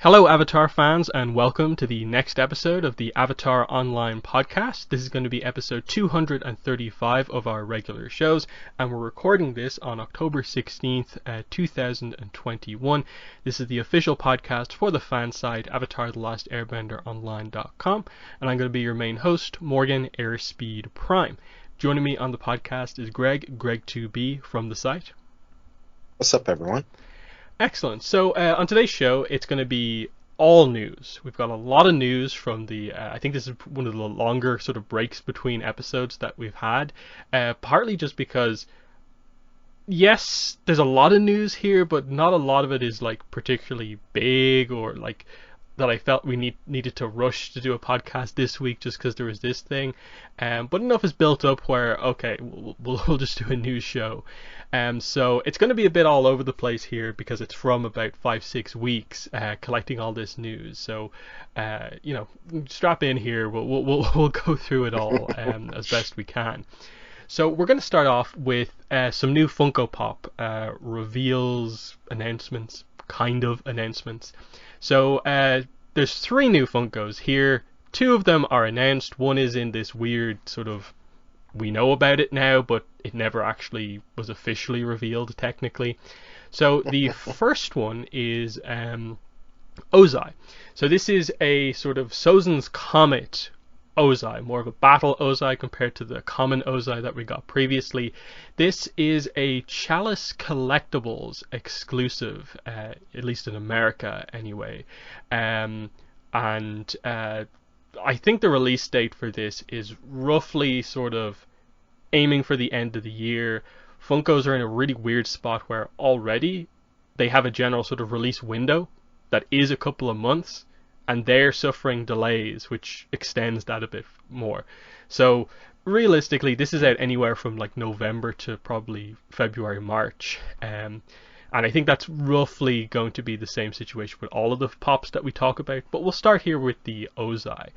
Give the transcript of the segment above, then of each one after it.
Hello, Avatar fans, and welcome to the next episode of the Avatar Online podcast. This is going to be episode 235 of our regular shows, and we're recording this on October 16th, 2021. This is the official podcast for the fan site, AvatarTheLastAirbenderOnline.com, and I'm going to be your main host, Morgan Airspeed Prime. Joining me on the podcast is Greg2B from the site. What's up, everyone? Excellent. So on today's show, it's going to be all news. We've got a lot of news from the, I think this is one of the longer sort of breaks between episodes that we've had, partly just because, yes, there's a lot of news here, but not a lot of it is like particularly big or like that I felt we needed to rush to do a podcast this week just because there was this thing. But enough is built up where, okay, we'll just do a news show. So it's going to be a bit all over the place here because it's from about 5-6 weeks collecting all this news. So, strap in here. We'll go through it all as best we can. So we're going to start off with some new Funko Pop reveals, announcements, kind of announcements. So there's 3 new Funkos here. 2 of them are announced. One is in this weird sort of, we know about it now, but it never actually was officially revealed technically. So the first one is Ozai. So this is a sort of Sozin's Comet Ozai, more of a battle Ozai compared to the common Ozai that we got previously. This is a Chalice Collectibles exclusive, at least in America anyway. I think the release date for this is roughly sort of aiming for the end of the year. Funkos are in a really weird spot where already they have a general sort of release window that is a couple of months, and they're suffering delays, which extends that a bit more. So realistically, this is out anywhere from like November to probably February, March. And I think that's roughly going to be the same situation with all of the pops that we talk about. But we'll start here with the Ozai.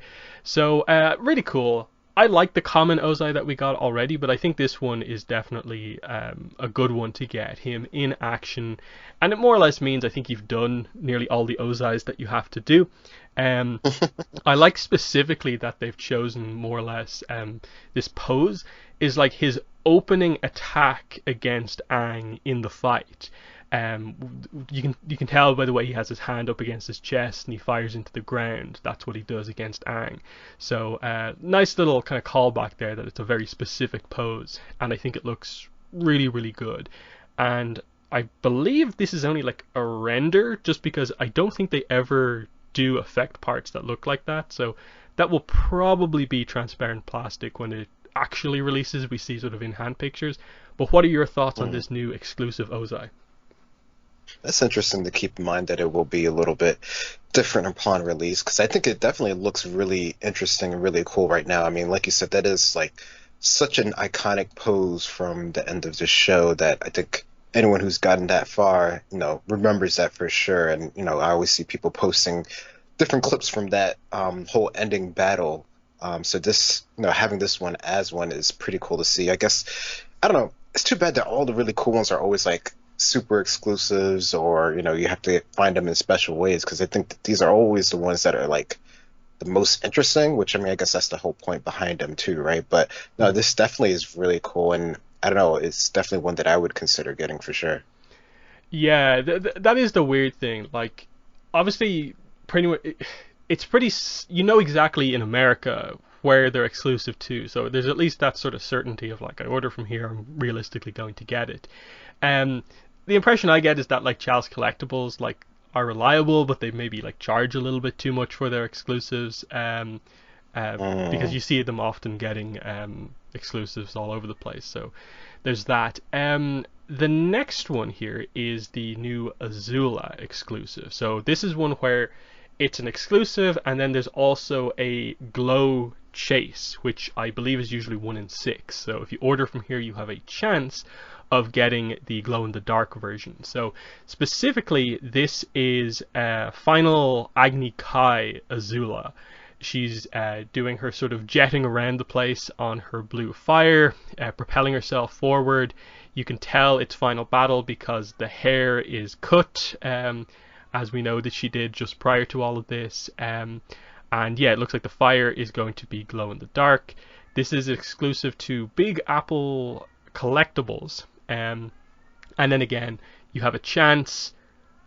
So really cool. I like the common Ozai that we got already, but I think this one is definitely a good one to get him in action. And it more or less means I think you've done nearly all the Ozais that you have to do. I like specifically that they've chosen more or less this pose is like his opening attack against Aang in the fight. You can tell by the way he has his hand up against his chest and he fires into the ground. That's what he does against Aang. So nice little kind of callback there that it's a very specific pose, and I think it looks really, really good. And I believe this is only like a render, just because I don't think they ever do effect parts that look like that. So that will probably be transparent plastic when it actually releases. We see sort of in hand pictures. But what are your thoughts on this new exclusive Ozai? That's interesting to keep in mind that it will be a little bit different upon release, because I think it definitely looks really interesting and really cool right now. I mean, like you said, that is like such an iconic pose from the end of the show that I think anyone who's gotten that far, remembers that for sure. And, I always see people posting different clips from that whole ending battle. So this, having this one as one is pretty cool to see. I guess, I don't know, it's too bad that all the really cool ones are always like super exclusives, or you have to find them in special ways, because I think that these are always the ones that are like the most interesting, which I mean I guess that's the whole point behind them too, right? But no, this definitely is really cool, and I don't know, it's definitely one that I would consider getting for sure. Yeah, that is the weird thing. Like, obviously, pretty much, it's pretty, exactly in America where they're exclusive to, so there's at least that sort of certainty of like, I order from here, I'm realistically going to get it. The impression I get is that like Chalice Collectibles like are reliable, but they maybe like charge a little bit too much for their exclusives, because you see them often getting exclusives all over the place. So there's that. The next one here is the new Azula exclusive. So this is one where it's an exclusive, and then there's also a glow chase, which I believe is usually 1 in 6. So if you order from here, you have a chance of getting the glow-in-the-dark version. So specifically, this is Final Agni Kai Azula. She's doing her sort of jetting around the place on her blue fire, propelling herself forward. You can tell it's final battle because the hair is cut, and as we know that she did just prior to all of this. And yeah, it looks like the fire is going to be glow in the dark. This is exclusive to Big Apple collectibles. And then again, you have a chance.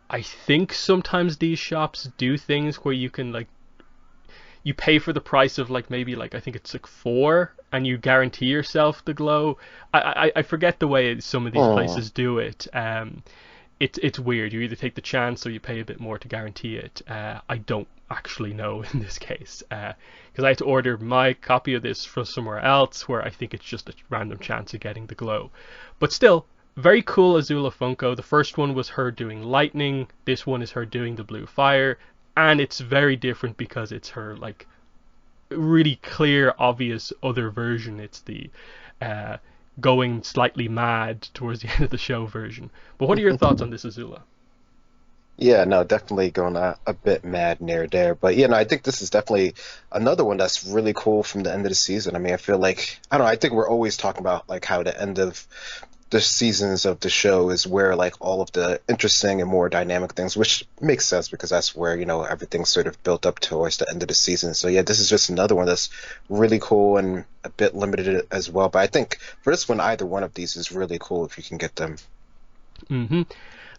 I think sometimes these shops do things where you can like, you pay for the price of like maybe like I think it's like 4, and you guarantee yourself the glow. I forget the way some of these places do it. It's weird. You either take the chance or you pay a bit more to guarantee it. I don't actually know in this case, because I had to order my copy of this from somewhere else where I think it's just a random chance of getting the glow. But still, very cool Azula Funko. The first one was her doing lightning. This one is her doing the blue fire. And it's very different because it's her like really clear, obvious other version. It's the going slightly mad towards the end of the show version. But what are your thoughts on this Azula? Yeah, no, definitely going a bit mad near there. But yeah, no, I think this is definitely another one that's really cool from the end of the season. I mean, I feel like, I don't know, I think we're always talking about like how the end of the seasons of the show is where like all of the interesting and more dynamic things, which makes sense because that's where, you know, everything's sort of built up towards the end of the season. So yeah, this is just another one that's really cool and a bit limited as well. But I think for this one, either one of these is really cool if you can get them.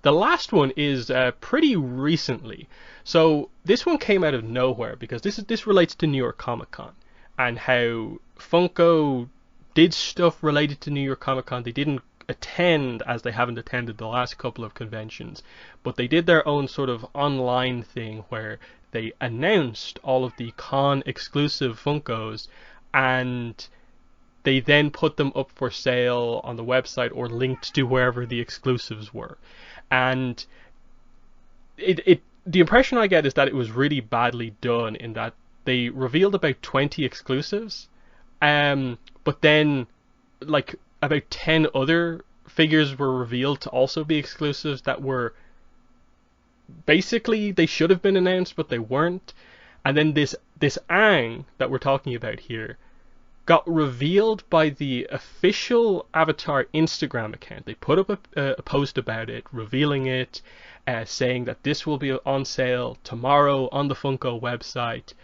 The last one is pretty recently. So this one came out of nowhere because this relates to New York Comic Con and how Funko did stuff related to New York Comic Con. They didn't attend, as they haven't attended the last couple of conventions, but they did their own sort of online thing where they announced all of the con exclusive Funkos, and they then put them up for sale on the website or linked to wherever the exclusives were. And the impression I get is that it was really badly done in that they revealed about 20 exclusives, but then like about 10 other figures were revealed to also be exclusives that were basically, they should have been announced but they weren't. And then this Aang that we're talking about here got revealed by the official Avatar Instagram account. They put up a post about it, revealing it, saying that this will be on sale tomorrow on the Funko website.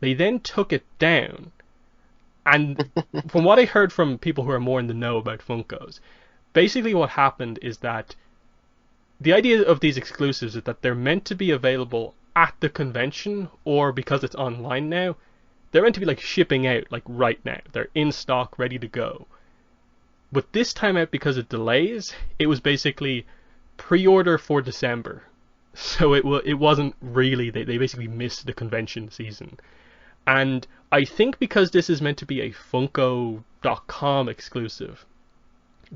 They then took it down. And from what I heard from people who are more in the know about Funkos, basically what happened is that the idea of these exclusives is that they're meant to be available at the convention, or because it's online now, they're meant to be like shipping out like right now. They're in stock, ready to go. But this time out, because of delays, it was basically pre-order for December. So it wasn't really, they basically missed the convention season. And I think because this is meant to be a Funko.com exclusive,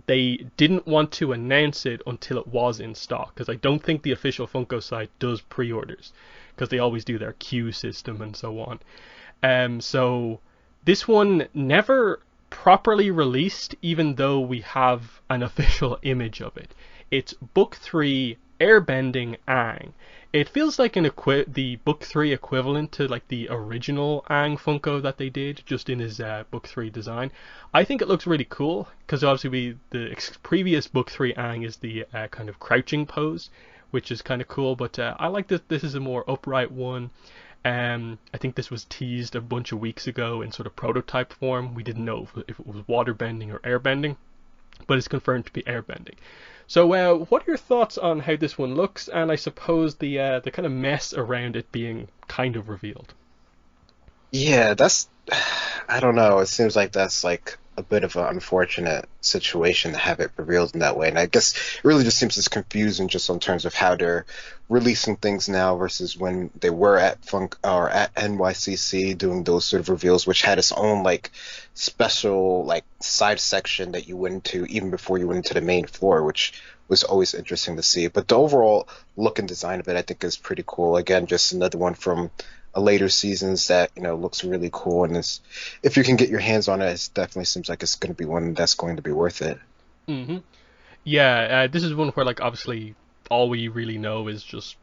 they didn't want to announce it until it was in stock, because I don't think the official Funko site does pre-orders, because they always do their queue system and so on. So this one never properly released, even though we have an official image of it. It's Book 3 Airbending Aang. It feels like the Book 3 equivalent to like the original Aang Funko that they did, just in his Book 3 design. I think it looks really cool, because obviously the previous Book 3 Aang is the kind of crouching pose, which is kind of cool, but I like that this is a more upright one. I think this was teased a bunch of weeks ago in sort of prototype form. We didn't know if it was water bending or air bending, but it's confirmed to be air bending. So what are your thoughts on how this one looks, and I suppose the kind of mess around it being kind of revealed? Yeah, I don't know. It seems like that's like a bit of an unfortunate situation to have it revealed in that way. And I guess it really just seems it's confusing just in terms of how they're releasing things now versus when they were at Funk or at NYCC doing those sort of reveals, which had its own like special like side section that you went into even before you went into the main floor, which was always interesting to see. But the overall look and design of it, I think, is pretty cool. Again, just another one from a later seasons that, you know, looks really cool, and is, if you can get your hands on it, it definitely seems like it's going to be one that's going to be worth it. Yeah, this is one where like obviously all we really know is just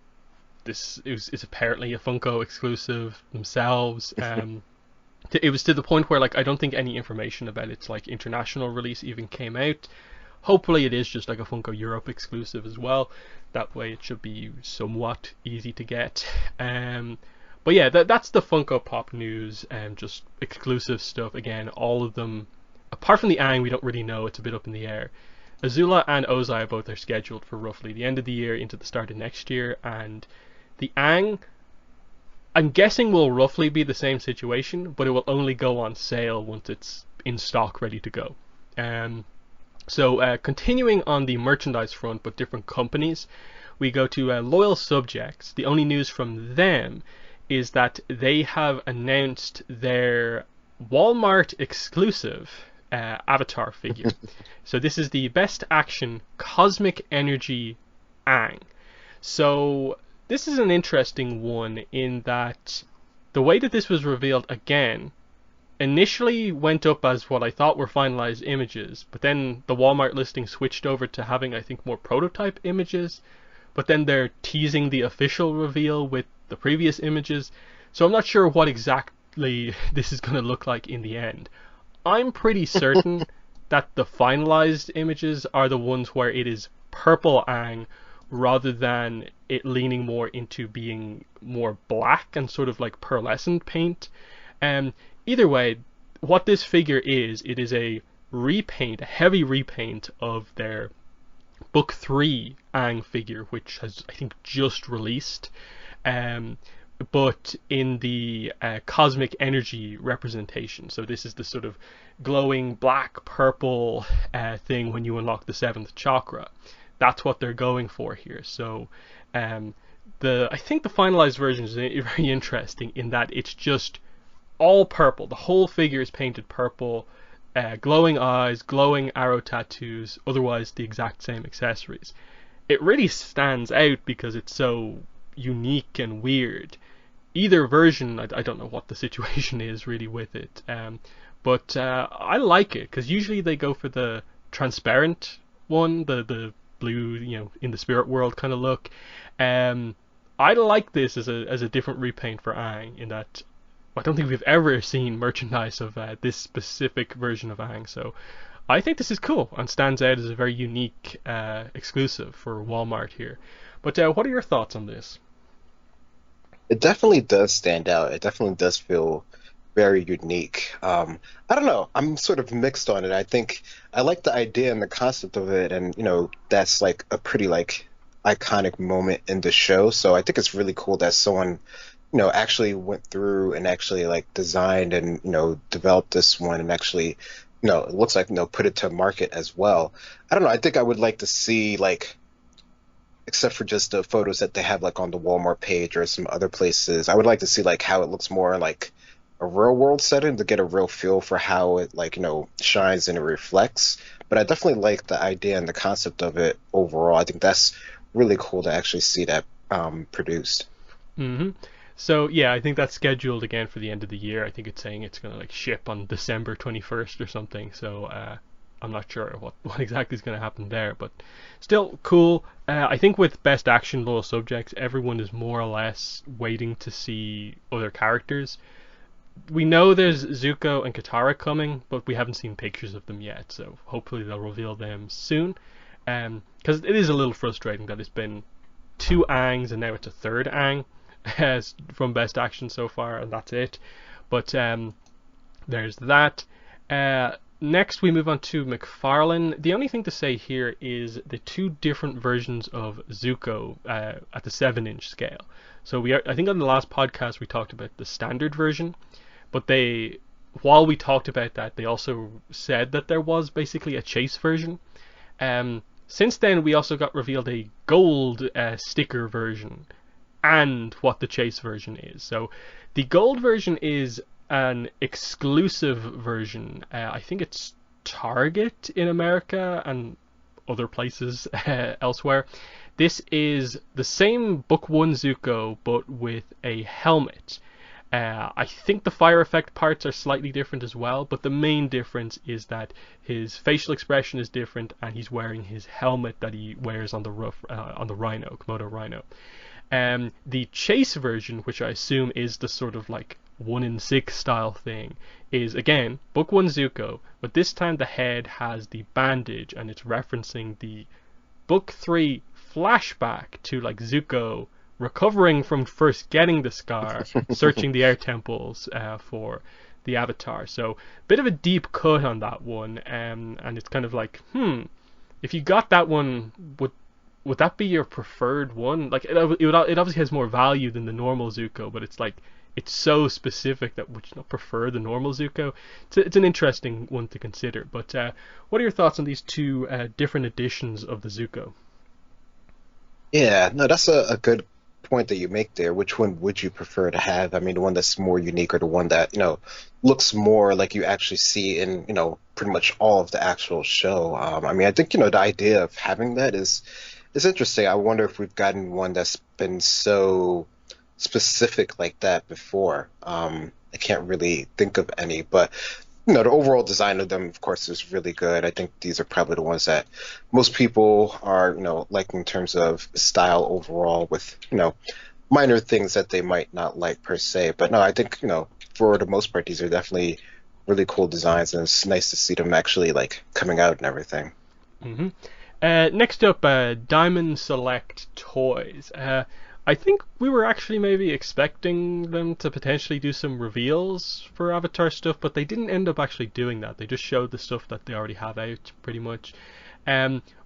this is apparently a Funko exclusive themselves. It was to the point where like I don't think any information about its like international release even came out. Hopefully it is just like a Funko Europe exclusive as well. That way it should be somewhat easy to get. But yeah, that's the Funko Pop news. Just exclusive stuff. Again, all of them, apart from the Aang, we don't really know. It's a bit up in the air. Azula and Ozai both are scheduled for roughly the end of the year into the start of next year, and the Aang, I'm guessing, will roughly be the same situation, but it will only go on sale once it's in stock, ready to go. So continuing on the merchandise front, but different companies, we go to Loyal Subjects. The only news from them is that they have announced their Walmart exclusive Avatar figure. So this is the Best Action Cosmic Energy Aang. So this is an interesting one in that the way that this was revealed again initially went up as what I thought were finalized images, but then the Walmart listing switched over to having, I think, more prototype images, but then they're teasing the official reveal with the previous images, so I'm not sure what exactly this is going to look like in the end. I'm pretty certain that the finalized images are the ones where it is purple Aang rather than it leaning more into being more black and sort of like pearlescent paint. Either way, what this figure is, it is a repaint, a heavy repaint of their Book 3 Aang figure, which has, I think, just released, but in the cosmic energy representation. So this is the sort of glowing black purple thing when you unlock the 7th chakra. That's what they're going for here. So I think the finalized version is very interesting in that it's just all purple. The whole figure is painted purple, glowing eyes, glowing arrow tattoos, otherwise the exact same accessories. It really stands out because it's so unique and weird. Either version, I don't know what the situation is really with it, but I like it because usually they go for the transparent one, the blue, in the spirit world kind of look. I like this as a different repaint for Aang in that I don't think we've ever seen merchandise of this specific version of Aang, so I think this is cool and stands out as a very unique exclusive for Walmart here. But what are your thoughts on this? It definitely does stand out. It definitely does feel very unique. I don't know. I'm sort of mixed on it. I think I like the idea and the concept of it, and that's like a pretty like iconic moment in the show. So I think it's really cool that someone actually went through and actually like designed and developed this one and actually it looks like put it to market as well. I don't know. I think I would like to see, like, except for just the photos that they have like on the Walmart page or some other places, I would like to see like how it looks more like a real world setting to get a real feel for how it like shines and it reflects. But I definitely like the idea and the concept of it overall. I think that's really cool to actually see that produced. Mm-hmm. So yeah, I think that's scheduled again for the end of the year. I think it's saying it's going to like ship on December 21st or something. So I'm not sure what exactly is going to happen there, but still cool. I think with Best Action Loyal Subjects, everyone is more or less waiting to see other characters. We know there's Zuko and Katara coming, but we haven't seen pictures of them yet. So hopefully they'll reveal them soon. Because it is a little frustrating that it's been 2 Aangs and now it's a 3rd Aang from Best Action so far, and that's it. But there's that. Next we move on to Mcfarland. The only thing to say here is the 2 different versions of Zuko at the 7-inch scale. So I think on the last podcast we talked about the standard version, but while we talked about that, they also said that there was basically a chase version. Since then we also got revealed a gold sticker version and what the chase version is. So the gold version is an exclusive version. I think it's Target in America and other places elsewhere. This is the same Book 1 Zuko but with a helmet. I think the fire effect parts are slightly different as well, but the main difference is that his facial expression is different and he's wearing his helmet that he wears on the Rhino, Komodo Rhino. The chase version, which I assume is the sort of like 1-in-6 style thing is, again, book 1 Zuko, but this time the head has the bandage and it's referencing the book 3 flashback to like Zuko recovering from first getting the scar, searching the air temples for the Avatar. So bit of a deep cut on that one, and it's kind of like, if you got that one, would that be your preferred one? Like it obviously has more value than the normal Zuko, but it's like it's so specific that would you not prefer the normal Zuko? It's an interesting one to consider. But what are your thoughts on these two different editions of the Zuko? Yeah, no, that's a good point that you make there. Which one would you prefer to have? I mean, the one that's more unique or the one that, looks more like you actually see in, pretty much all of the actual show? I mean, I think, the idea of having that is interesting. I wonder if we've gotten one that's been so specific like that before. I can't really think of any, but the overall design of them, of course, is really good. I think these are probably the ones that most people are, liking in terms of style overall, with, minor things that they might not like per se. But no, I think, for the most part, these are definitely really cool designs, and it's nice to see them actually like coming out and everything. Mm-hmm. Next up, Diamond Select Toys. I think we were actually maybe expecting them to potentially do some reveals for Avatar stuff, but they didn't end up actually doing that. They just showed the stuff that they already have out, pretty much.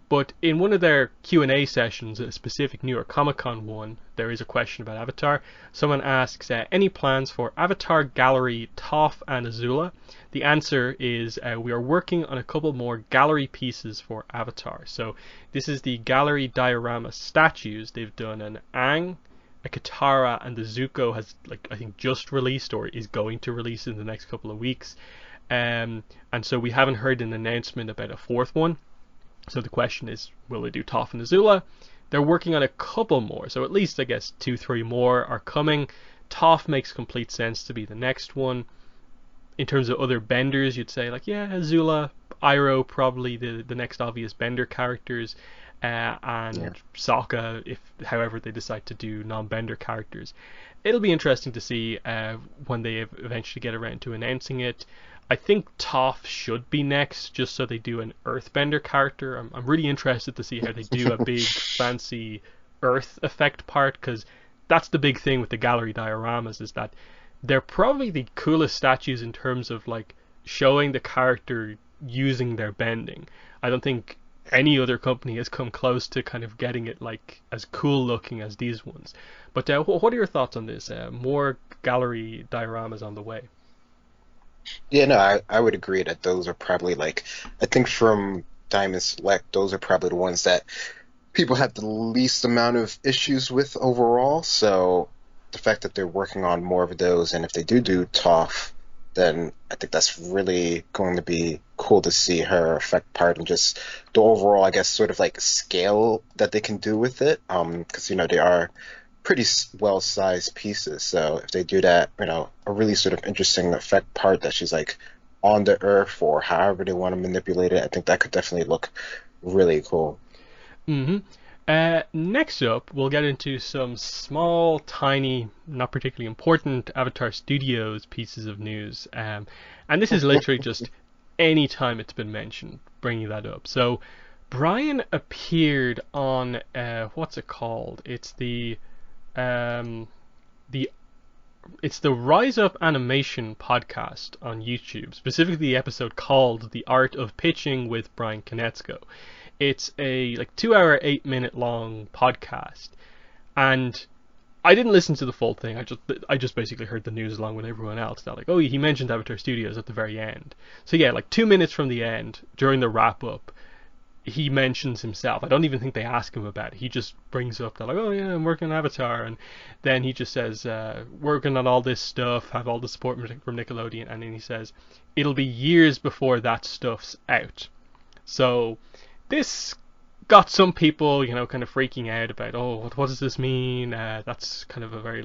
But in one of their Q&A sessions, a specific New York Comic Con one, there is a question about Avatar. Someone asks, any plans for Avatar Gallery Toph and Azula? The answer is we are working on a couple more gallery pieces for Avatar. So this is the gallery diorama statues. They've done an Aang, a Katara, and the Zuko has, I think, just released or is going to release in the next couple of weeks. And so we haven't heard an announcement about a fourth one. So the question is, will they do Toph and Azula? They're working on a couple more, so at least I guess 2-3 more are coming. Toph makes complete sense to be the next one. In terms of other Benders, you'd say Azula, Iroh, probably the next obvious Bender characters, and Sokka, if however they decide to do non-Bender characters. It'll be interesting to see when they eventually get around to announcing it. I think Toph should be next, just so they do an Earthbender character. I'm really interested to see how they do a big fancy Earth effect part, because that's the big thing with the gallery dioramas, is that they're probably the coolest statues in terms of showing the character using their bending. I don't think any other company has come close to kind of getting it as cool looking as these ones. But what are your thoughts on this? More gallery dioramas on the way. Yeah, no, I would agree that those are probably I think from Diamond Select, those are probably the ones that people have the least amount of issues with overall. So the fact that they're working on more of those, and if they do Toph, then I think that's really going to be cool to see her effect part and just the overall, I guess, sort of scale that they can do with it. Because, they are pretty well-sized pieces. So if they do that, a really sort of interesting effect part that she's on the earth or however they want to manipulate it, I think that could definitely look really cool. Mm-hmm. Next up, we'll get into some small, tiny, not particularly important Avatar Studios pieces of news. And this is literally just any time it's been mentioned, bringing that up. So Brian appeared on, what's it called? It's the Rise Up Animation podcast on YouTube, specifically the episode called The Art of Pitching with Brian Konietzko. It's a 2-hour, 8-minute long podcast, and I didn't listen to the full thing. I just basically heard the news along with everyone else. That he mentioned Avatar Studios at the very end. So yeah, 2 minutes from the end, during the wrap up, he mentions himself. I don't even think they ask him about it. He just brings up that oh yeah, I'm working on Avatar, and then he just says working on all this stuff, have all the support from Nickelodeon, and then he says it'll be years before that stuff's out. So this got some people, kind of freaking out about, what does this mean? That's kind of a very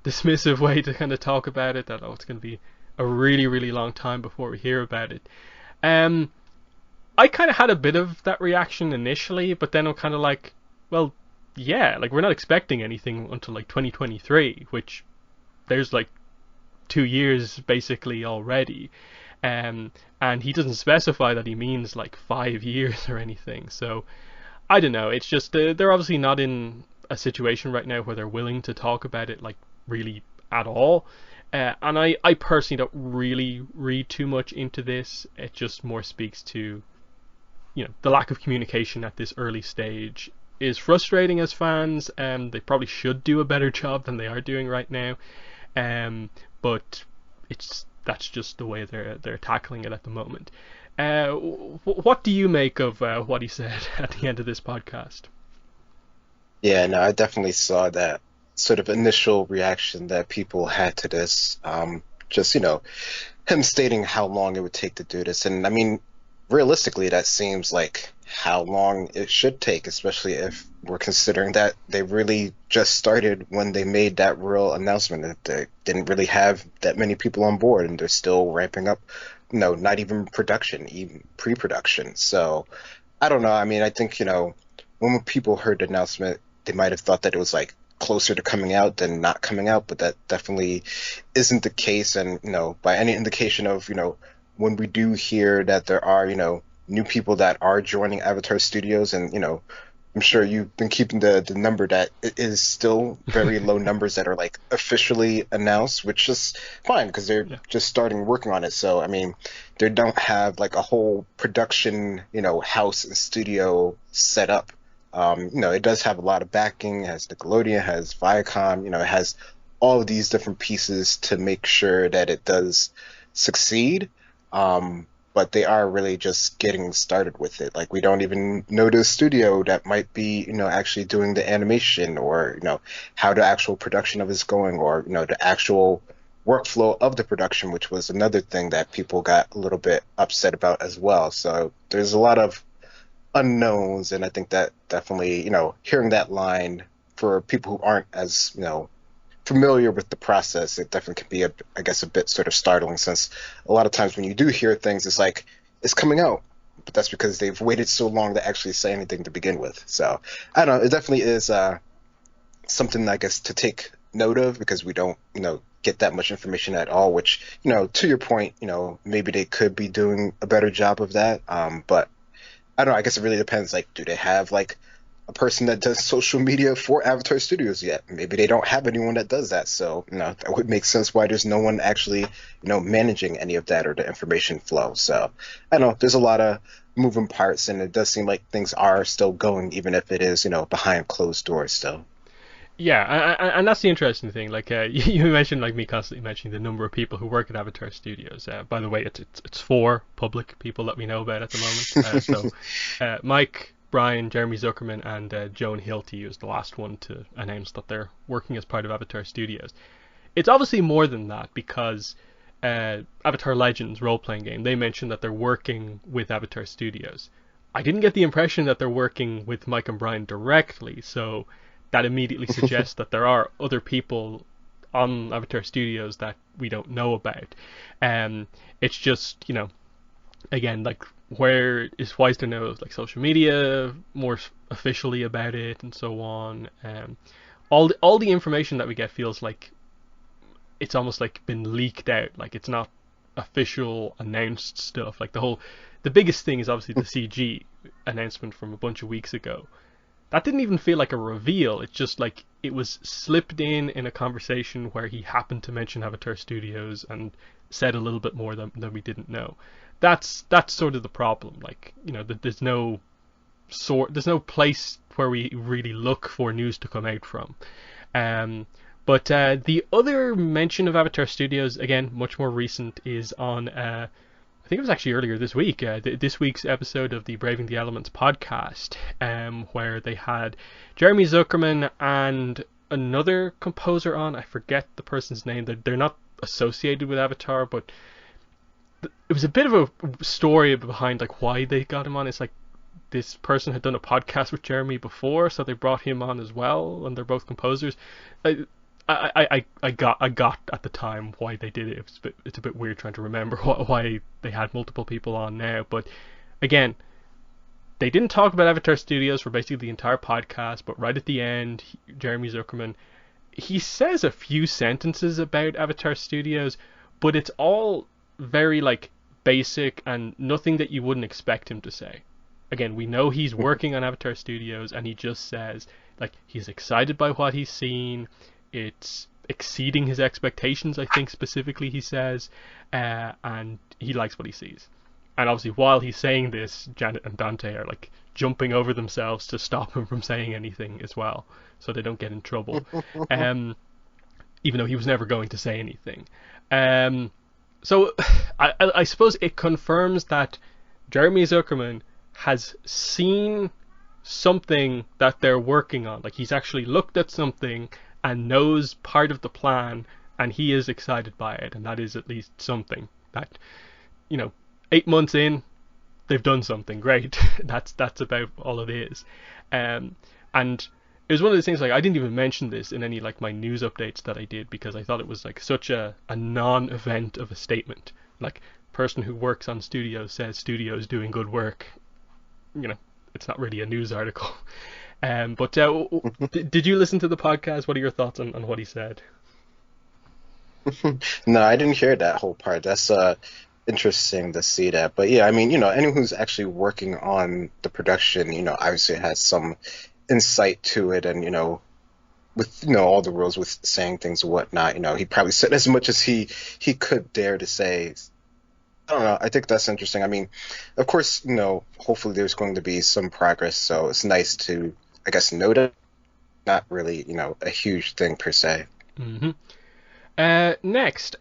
dismissive way to kind of talk about it. That it's going to be a really, really long time before we hear about it. I kind of had a bit of that reaction initially, but then I'm kind of well, yeah, we're not expecting anything until 2023, which there's 2 years basically already. And he doesn't specify that he means like 5 years or anything. So I don't know. It's just they're obviously not in a situation right now where they're willing to talk about it like really at all. And I personally don't really read too much into this. It just more speaks to, the lack of communication at this early stage is frustrating as fans. They probably should do a better job than they are doing right now. But that's just the way they're tackling it at the moment. What do you make of what he said at the end of this podcast? Yeah, no, I definitely saw that sort of initial reaction that people had to this. Just, him stating how long it would take to do this. And I mean, realistically, that seems like how long it should take, especially if we're considering that they really just started when they made that real announcement that they didn't really have that many people on board, and they're still ramping up, not even production, even pre-production. So I don't know. I mean, I think, when people heard the announcement, they might have thought that it was like closer to coming out than not coming out, but that definitely isn't the case. And, by any indication of, when we do hear that there are, new people that are joining Avatar Studios, and, I'm sure you've been keeping the number that it is still very low numbers that are like officially announced, which is fine because they're just starting working on it. So, I mean, they don't have like a whole production, house and studio set up. It does have a lot of backing. It has Nickelodeon, has Viacom, it has all of these different pieces to make sure that it does succeed. But they are really just getting started with it. Like, we don't even know the studio that might be, actually doing the animation, or, how the actual production of it's going, or, the actual workflow of the production, which was another thing that people got a little bit upset about as well. So there's a lot of unknowns, and I think that definitely, hearing that line for people who aren't as, familiar with the process, it definitely can be, I guess, a bit sort of startling, since a lot of times when you do hear things, it's like, it's coming out, but that's because they've waited so long to actually say anything to begin with. So I don't know, it definitely is something, I guess, to take note of, because we don't, get that much information at all, which, to your point, maybe they could be doing a better job of that. But I don't know, I guess it really depends. Like, do they have like a person that does social media for Avatar Studios yet? Maybe they don't have anyone that does that. So, that would make sense why there's no one actually, managing any of that or the information flow. So, I don't know, there's a lot of moving parts, and it does seem like things are still going, even if it is, behind closed doors still. Yeah, and that's the interesting thing. Like, you mentioned, like, me constantly mentioning the number of people who work at Avatar Studios. By the way, it's 4 public people that we know about at the moment. Mike, Brian, Jeremy Zuckerman, and Joan Hilty was the last one to announce that they're working as part of Avatar Studios. It's obviously more than that, because Avatar Legends role-playing game, they mentioned that they're working with Avatar Studios. I didn't get the impression that they're working with Mike and Brian directly, so that immediately suggests that there are other people on Avatar Studios that we don't know about. It's just, again, like, why is there no like social media more officially about it and so on? All the information that we get feels like it's almost like been leaked out. Like, it's not official announced stuff. Like, the biggest thing is obviously the CG announcement from a bunch of weeks ago. That didn't even feel like a reveal. It's just like it was slipped in a conversation where he happened to mention Avatar Studios and said a little bit more than we didn't know. That's sort of the problem. Like, there's no place where we really look for news to come out from. But the other mention of Avatar Studios, again, much more recent, is on I think it was actually earlier this week, this week's episode of the Braving the Elements podcast, where they had Jeremy Zuckerman and another composer on. I forget the person's name. They're not associated with Avatar, but it was a bit of a story behind like why they got him on. It's like this person had done a podcast with Jeremy before, so they brought him on as well, and they're both composers. I got at the time why they did it. It's a bit weird trying to remember why they had multiple people on now. But again, they didn't talk about Avatar Studios for basically the entire podcast. But right at the end, Jeremy Zuckerman, he says a few sentences about Avatar Studios, but it's all very like basic and nothing that you wouldn't expect him to say. Again, we know he's working on Avatar Studios, and he just says like he's excited by what he's seen. It's exceeding his expectations, I think specifically he says, and he likes what he sees. And obviously, while he's saying this, Janet and Dante are like jumping over themselves to stop him from saying anything as well, so they don't get in trouble. Even though he was never going to say anything. So I suppose it confirms that Jeremy Zuckerman has seen something that they're working on. Like, he's actually looked at something and knows part of the plan, and he is excited by it, and that is at least something. That, 8 months in, they've done something great. That's about all it is. And it was one of those things, like, I didn't even mention this in any like my news updates that I did, because I thought it was like such a non-event of a statement. Like, person who works on studios says studios doing good work. It's not really a news article. But did you listen to the podcast? What are your thoughts on what he said? No, I didn't hear that whole part. That's interesting to see that. But yeah, I mean, anyone who's actually working on the production, obviously has some insight to it, and with all the rules with saying things and whatnot, he probably said as much as he could dare to say. I don't know. I think that's interesting. I mean, of course, hopefully there's going to be some progress, so it's nice to, I guess, note it. Not really, a huge thing per se. Mm-hmm. Next,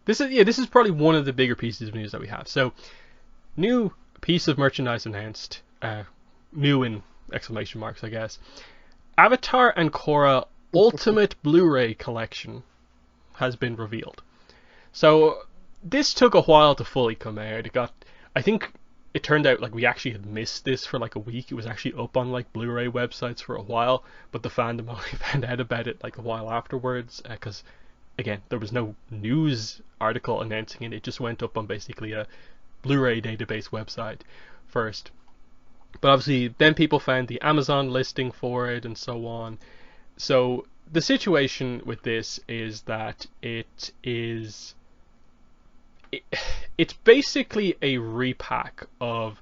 This is probably one of the bigger pieces of news that we have. So, new piece of merchandise announced. New in exclamation marks, I guess. Avatar and Korra Ultimate Blu-ray Collection has been revealed. So this took a while to fully come out. I think it turned out like we actually had missed this for like a week. It was actually up on like Blu-ray websites for a while, but the fandom only found out about it like a while afterwards, because again, there was no news article announcing it. It just went up on basically a Blu-ray database website first. But obviously then people found the Amazon listing for it and so on. So the situation with this is that it's basically a repack of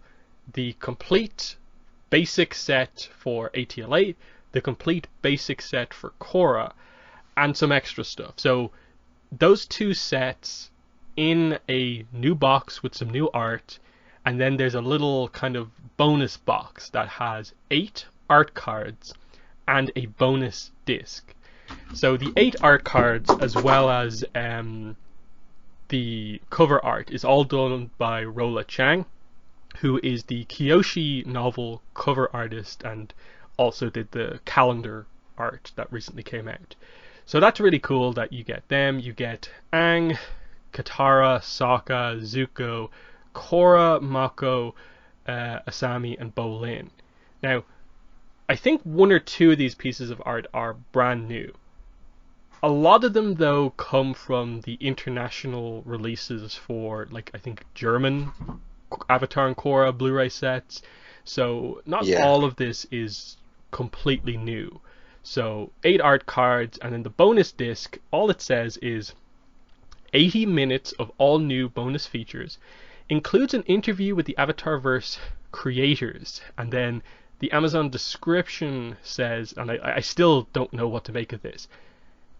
the complete basic set for ATL8, the complete basic set for Korra, and some extra stuff. So those two sets in a new box with some new art, and then there's a little kind of bonus box that has 8 art cards and a bonus disc. So the 8 art cards, as well as the cover art, is all done by Rola Chang, who is the Kyoshi novel cover artist and also did the calendar art that recently came out. So that's really cool that you get them. You get Aang, Katara, Sokka, Zuko, Korra, Mako, Asami, and Bolin. Now, I think 1 or 2 of these pieces of art are brand new. A lot of them, though, come from the international releases for, like, I think German Avatar and Korra Blu-ray sets. So not all of this is completely new. So 8 art cards, and then the bonus disc, all it says is 80 minutes of all new bonus features, includes an interview with the Avatarverse creators, and then the Amazon description says, and I still don't know what to make of this,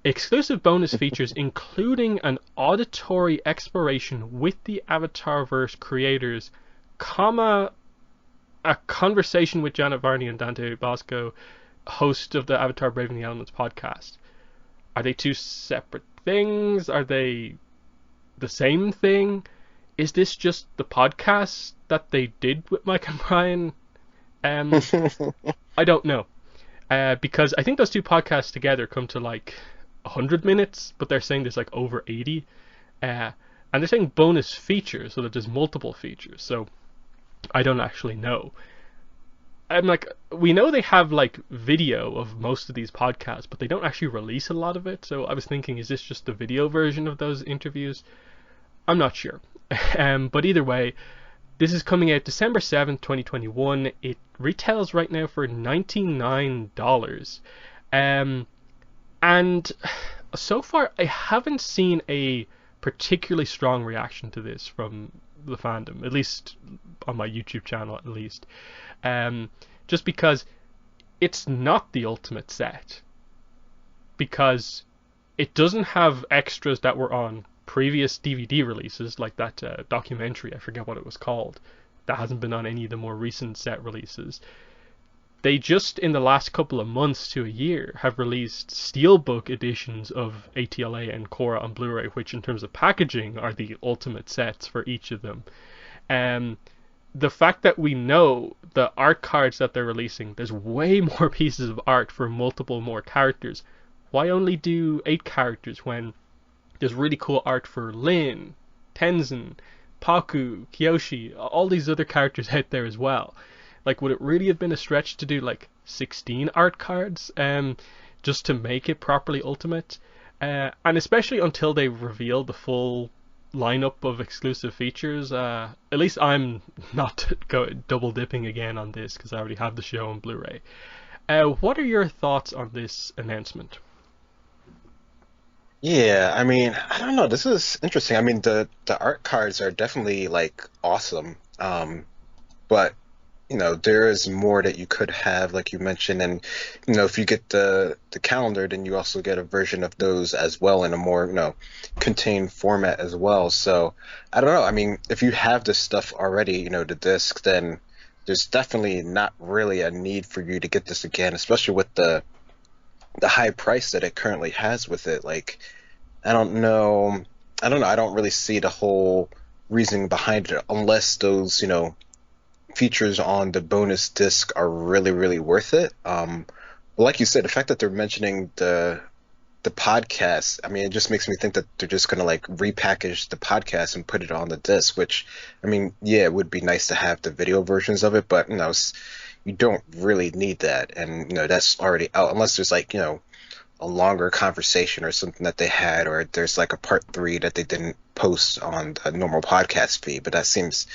exclusive bonus features including an auditory exploration with the Avatarverse creators, comma, a conversation with Janet Varney and Dante Bosco, host of the Avatar Braving the Elements podcast. Are they 2 separate things? Are they the same thing? Is this just the podcast that they did with Mike and Brian? I don't know. Because I think those 2 podcasts together come to like 100 minutes, but they're saying there's like over 80. And they're saying bonus features, so that there's multiple features. So I don't actually know. I'm like, we know they have like video of most of these podcasts, but they don't actually release a lot of it. So I was thinking, is this just the video version of those interviews? I'm not sure. But either way, This is coming out December 7th, 2021. It retails right now for $99. And so far, I haven't seen a particularly strong reaction to this from the fandom, at least on my YouTube channel, at least. Just because it's not the ultimate set. Because it doesn't have extras that were on previous DVD releases, like that documentary, I forget what it was called, that hasn't been on any of the more recent set releases. They just, in the last couple of months to a year, have released steelbook editions of ATLA and Korra on Blu-ray, which in terms of packaging are the ultimate sets for each of them. The fact that we know the art cards that they're releasing, there's way more pieces of art for multiple more characters. Why only do 8 characters when there's really cool art for Lin, Tenzin, Paku, Kyoshi, all these other characters out there as well? Like, would it really have been a stretch to do like 16 art cards just to make it properly ultimate? And especially until they reveal the full lineup of exclusive features. At least I'm not double dipping again on this because I already have the show on Blu-ray. What are your thoughts on this announcement? Yeah, I mean, I don't know. This is interesting. I mean, the art cards are definitely like awesome. But there is more that you could have, like you mentioned, and if you get the calendar, then you also get a version of those as well in a more contained format as well. So I don't know. I mean, if you have this stuff already, the disc, then there's definitely not really a need for you to get this again, especially with the high price that it currently has with it. Like, I don't know. I don't really see the whole reasoning behind it unless those, features on the bonus disc are really, really worth it. But like you said, the fact that they're mentioning the podcast, I mean, it just makes me think that they're just gonna like repackage the podcast and put it on the disc, which, I mean, yeah, it would be nice to have the video versions of it, but you don't really need that, and that's already out unless there's like a longer conversation or something that they had, or there's like a part 3 that they didn't post on the normal podcast feed. But that seems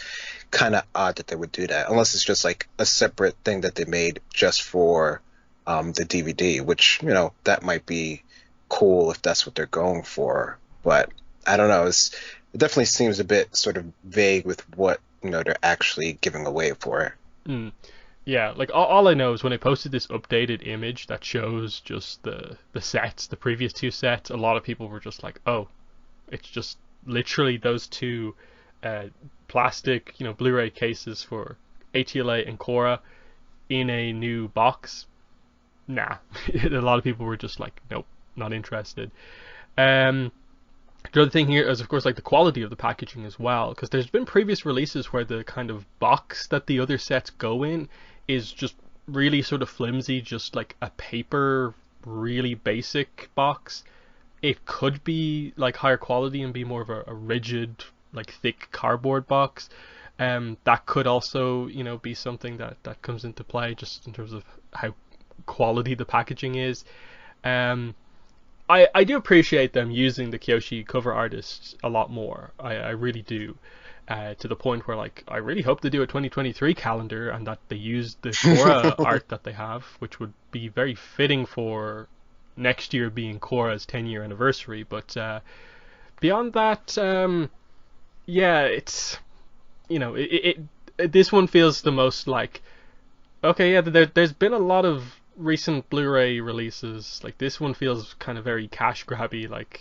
kind of odd that they would do that, unless it's just like a separate thing that they made just for the DVD, which that might be cool if that's what they're going for. But I don't know. It definitely seems a bit sort of vague with what they're actually giving away for it. Yeah, like all I know is when I posted this updated image that shows just the sets, the previous 2 sets, a lot of people were just like, oh, it's just literally those 2 plastic, Blu-ray cases for ATLA and Korra in a new box. Nah. A lot of people were just like, nope, not interested. The other thing here is, of course, like the quality of the packaging as well, because there's been previous releases where the kind of box that the other sets go in is just really sort of flimsy, just like a paper, really basic box. It could be like higher quality and be more of a rigid, like thick cardboard box. That could also, be something that comes into play just in terms of how quality the packaging is. I do appreciate them using the Kyoshi cover artists a lot more. I really do. To the point where, like, I really hope they do a 2023 calendar and that they use the Korra art that they have, which would be very fitting for next year being Korra's 10-year anniversary. But beyond that, yeah, it's this one feels the most like, okay, yeah, there's been a lot of recent Blu-ray releases. Like, this one feels kind of very cash grabby. Like,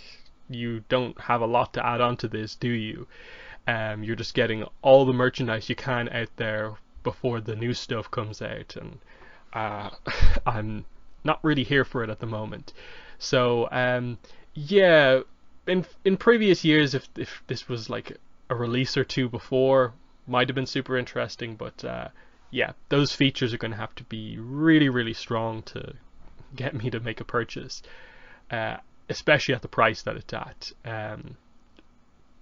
you don't have a lot to add on to this, do you? You're just getting all the merchandise you can out there before the new stuff comes out, and I'm not really here for it at the moment. So yeah, in previous years, if this was like a release or 2 before, might have been super interesting, but yeah, those features are going to have to be really, really strong to get me to make a purchase, especially at the price that it's at.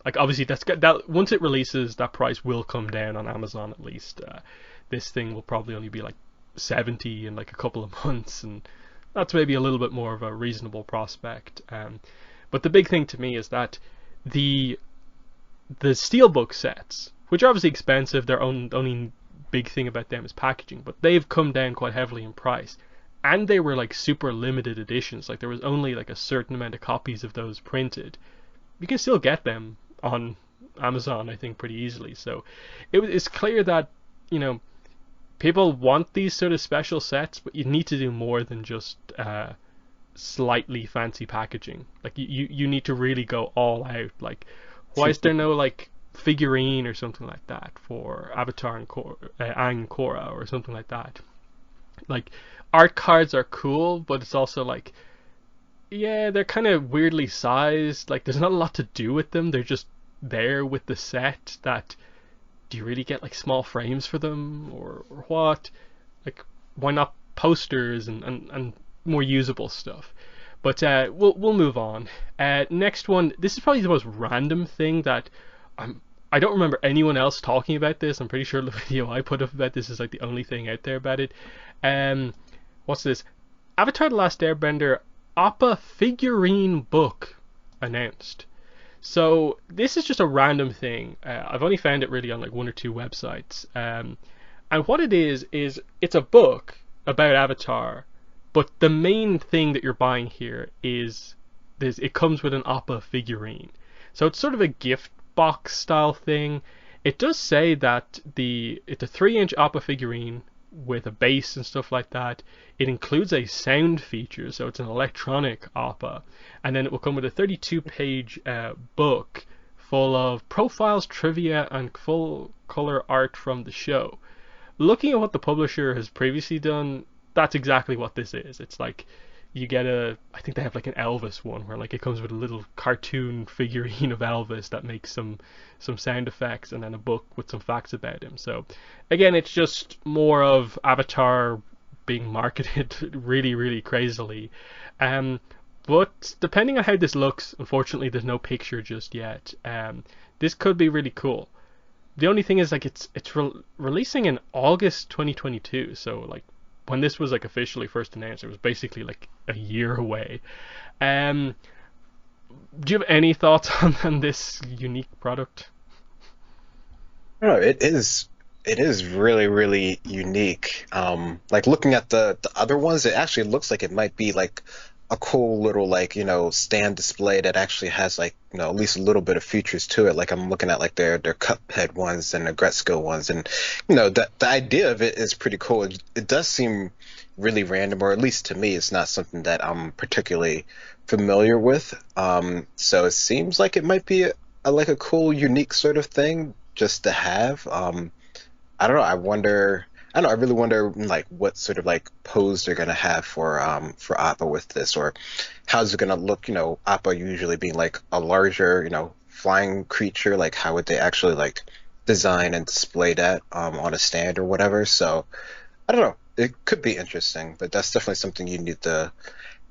Like, obviously, that once it releases, that price will come down on Amazon at least. This thing will probably only be like $70 in like a couple of months, and that's maybe a little bit more of a reasonable prospect. But the big thing to me is that the steelbook sets, which are obviously expensive. Their only big thing about them is packaging, but they've come down quite heavily in price. And they were like super limited editions. Like there was only like a certain amount of copies of those printed. You can still get them on Amazon, I think, pretty easily. So it's clear that, you know, people want these sort of special sets, but you need to do more than just slightly fancy packaging. Like you need to really go all out. Like, why is there no like figurine or something like that for Avatar and Aang and Korra or something like that? Like, art cards are cool, but it's also like, yeah, they're kind of weirdly sized. Like, there's not a lot to do with them. They're just there with the set. That, do you really get like small frames for them, or what? Like, why not posters and more usable stuff? But we'll move on. Next one. This is probably the most random thing that I don't remember anyone else talking about this. I'm pretty sure the video I put up about this is like the only thing out there about it. What's this? Avatar: The Last Airbender Oppa figurine book announced. So this is just a random thing. I've only found it really on like one or two websites. And what it is it's a book about Avatar, but the main thing that you're buying here is this. It comes with an Oppa figurine. So it's sort of a gift box style thing. It does say that it's a 3-inch Oppa figurine with a bass and stuff like that. It includes a sound feature, so it's an electronic Oppa, and then it will come with a 32-page book full of profiles, trivia, and full color art from the show. Looking at what the publisher has previously done, that's exactly what this is. It's like, you get I think they have like an Elvis one where like it comes with a little cartoon figurine of Elvis that makes some sound effects, and then a book with some facts about him. So again, it's just more of Avatar being marketed really, really crazily. But depending on how this looks, unfortunately there's no picture just yet. This could be really cool. The only thing is like it's releasing in August 2022, so like when this was like officially first announced, it was basically like a year away. Do you have any thoughts on this unique product? No, it is. It is really, really unique. Like looking at the other ones, it actually looks like it might be like a cool little like, stand display that actually has like, at least a little bit of features to it. Like I'm looking at like their Cuphead ones and the Gretzko ones, and the idea of it is pretty cool. It does seem really random, or at least to me, it's not something that I'm particularly familiar with. So it seems like it might be like a cool, unique sort of thing just to have. I don't know. I really wonder like what sort of like pose they're gonna have for Appa with this, or how's it gonna look? Appa usually being like a larger, flying creature. Like how would they actually like design and display that on a stand or whatever? So I don't know. It could be interesting, but that's definitely something you need to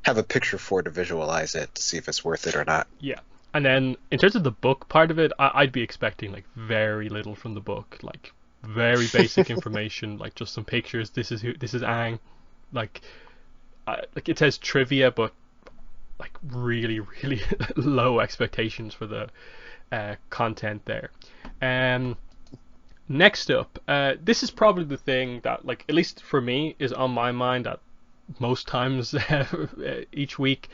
have a picture for to visualize it to see if it's worth it or not. Yeah. And then in terms of the book part of it, I'd be expecting like very little from the book, like very basic information, like just some pictures. This is Aang. Like it says trivia, but like really, really low expectations for the content there. Next up, this is probably the thing that, like, at least for me, is on my mind at most times each week.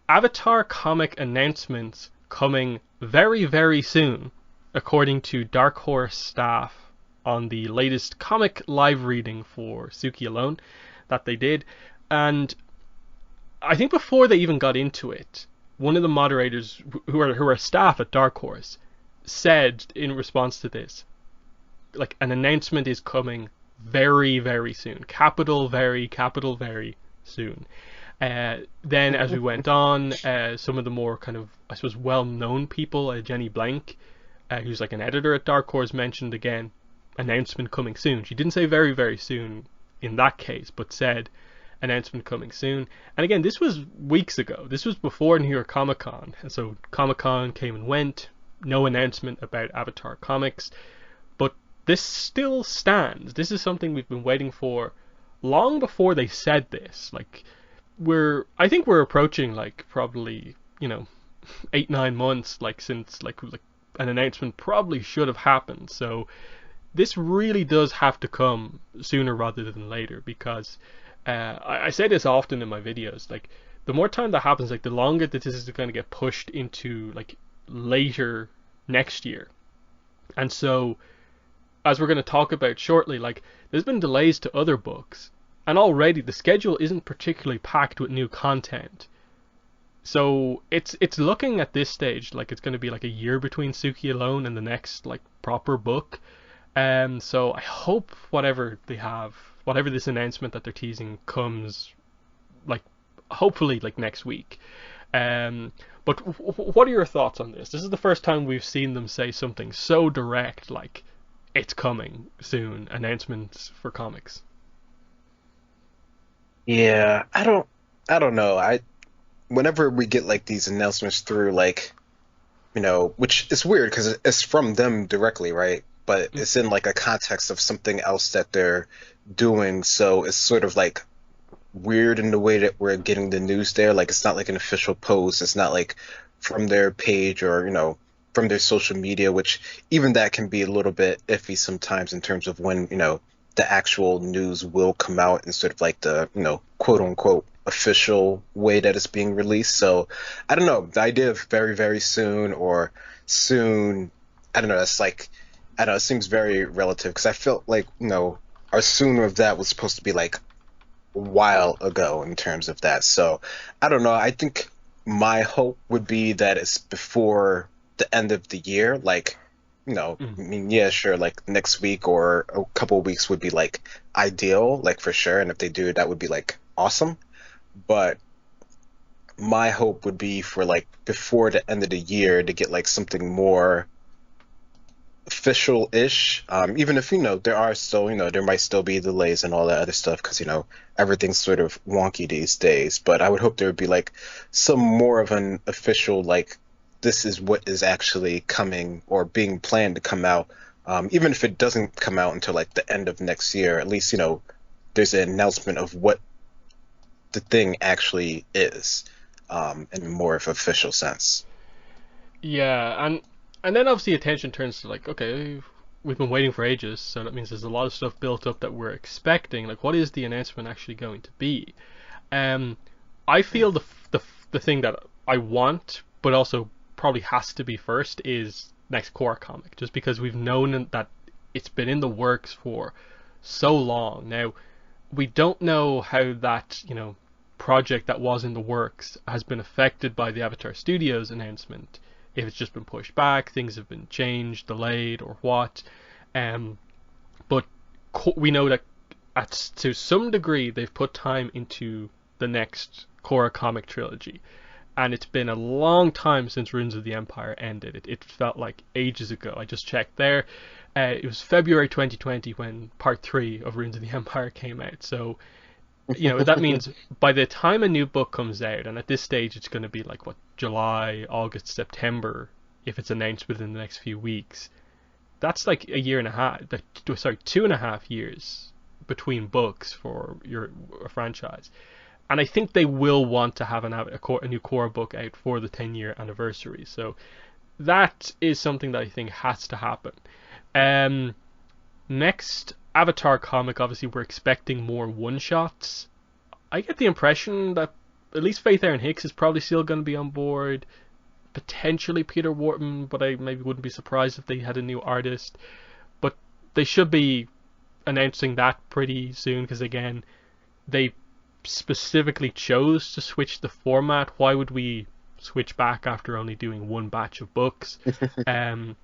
Avatar comic announcements coming very, very soon, according to Dark Horse staff on the latest comic live reading for Suki Alone that they did. And I think before they even got into it, one of the moderators who are staff at Dark Horse said in response to this, like, an announcement is coming very, very soon. Capital very soon. Then as we went on, some of the more kind of, I suppose, well-known people, Jenny Blank, who's like an editor at Dark Horse, mentioned again, announcement coming soon. She didn't say very, very soon in that case, but said announcement coming soon. And again, this was weeks ago. This was before New York Comic Con. And so Comic Con came and went. No announcement about Avatar comics. But this still stands. This is something we've been waiting for long before they said this. Like, I think we're approaching like probably 8-9 months like since like an announcement probably should have happened. So this really does have to come sooner rather than later, because I say this often in my videos, like the more time that happens, like the longer that this is going to get pushed into like later next year. And so, as we're going to talk about shortly, like there's been delays to other books, and already the schedule isn't particularly packed with new content. So it's looking at this stage like it's going to be like a year between Suki alone and the next like proper book. So I hope whatever they have, whatever this announcement that they're teasing comes, like hopefully like next week. But what are your thoughts on this? This is the first time we've seen them say something so direct, like it's coming soon, announcements for comics. Yeah, I don't know. Whenever we get like these announcements through, like, which is weird because it's from them directly, right? But it's in like a context of something else that they're doing, so it's sort of like weird in the way that we're getting the news there. Like, it's not like an official post. It's not like from their page or, from their social media, which even that can be a little bit iffy sometimes in terms of when, the actual news will come out instead of like the, quote unquote official way that it's being released. So I don't know. The idea of very, very soon or soon, I don't know. It's like, I don't know. It seems very relative because I felt like, our sooner of that was supposed to be like a while ago in terms of that. So I don't know. I think my hope would be that it's before the end of the year. Like, I mean, yeah, sure, like next week or a couple of weeks would be like ideal, like for sure. And if they do, that would be like awesome. But my hope would be for like before the end of the year to get like something more official-ish. Even if, there are still, there might still be delays and all that other stuff because, everything's sort of wonky these days. But I would hope there would be like some more of an official, like, this is what is actually coming or being planned to come out. Even if it doesn't come out until like the end of next year, at least, there's an announcement of what the thing actually is, in more of an official sense. Yeah, and then obviously attention turns to like, okay, we've been waiting for ages, so that means there's a lot of stuff built up that we're expecting. Like, what is the announcement actually going to be? Um, I feel the thing that I want, but also probably has to be first, is next core comic, just because we've known that it's been in the works for so long. Now, we don't know how that, project that was in the works has been affected by the Avatar Studios announcement. If it's just been pushed back, things have been changed, delayed, or what. But we know that to some degree they've put time into the next Korra comic trilogy. And it's been a long time since Runes of the Empire ended. It felt like ages ago. I just checked there. It was February 2020 when Part 3 of Runes of the Empire came out. So, that means by the time a new book comes out, and at this stage it's going to be like, what, July, August, September, if it's announced within the next few weeks, that's like a year and a half, sorry, 2.5 years between books for a franchise. And I think they will want to have a new Korra book out for the 10-year anniversary. So that is something that I think has to happen. Next Avatar comic, obviously we're expecting more one-shots. I get the impression that at least Faith Erin Hicks is probably still going to be on board. Potentially Peter Wharton, but I maybe wouldn't be surprised if they had a new artist. But they should be announcing that pretty soon, because again, they specifically chose to switch the format. Why would we switch back after only doing one batch of books? I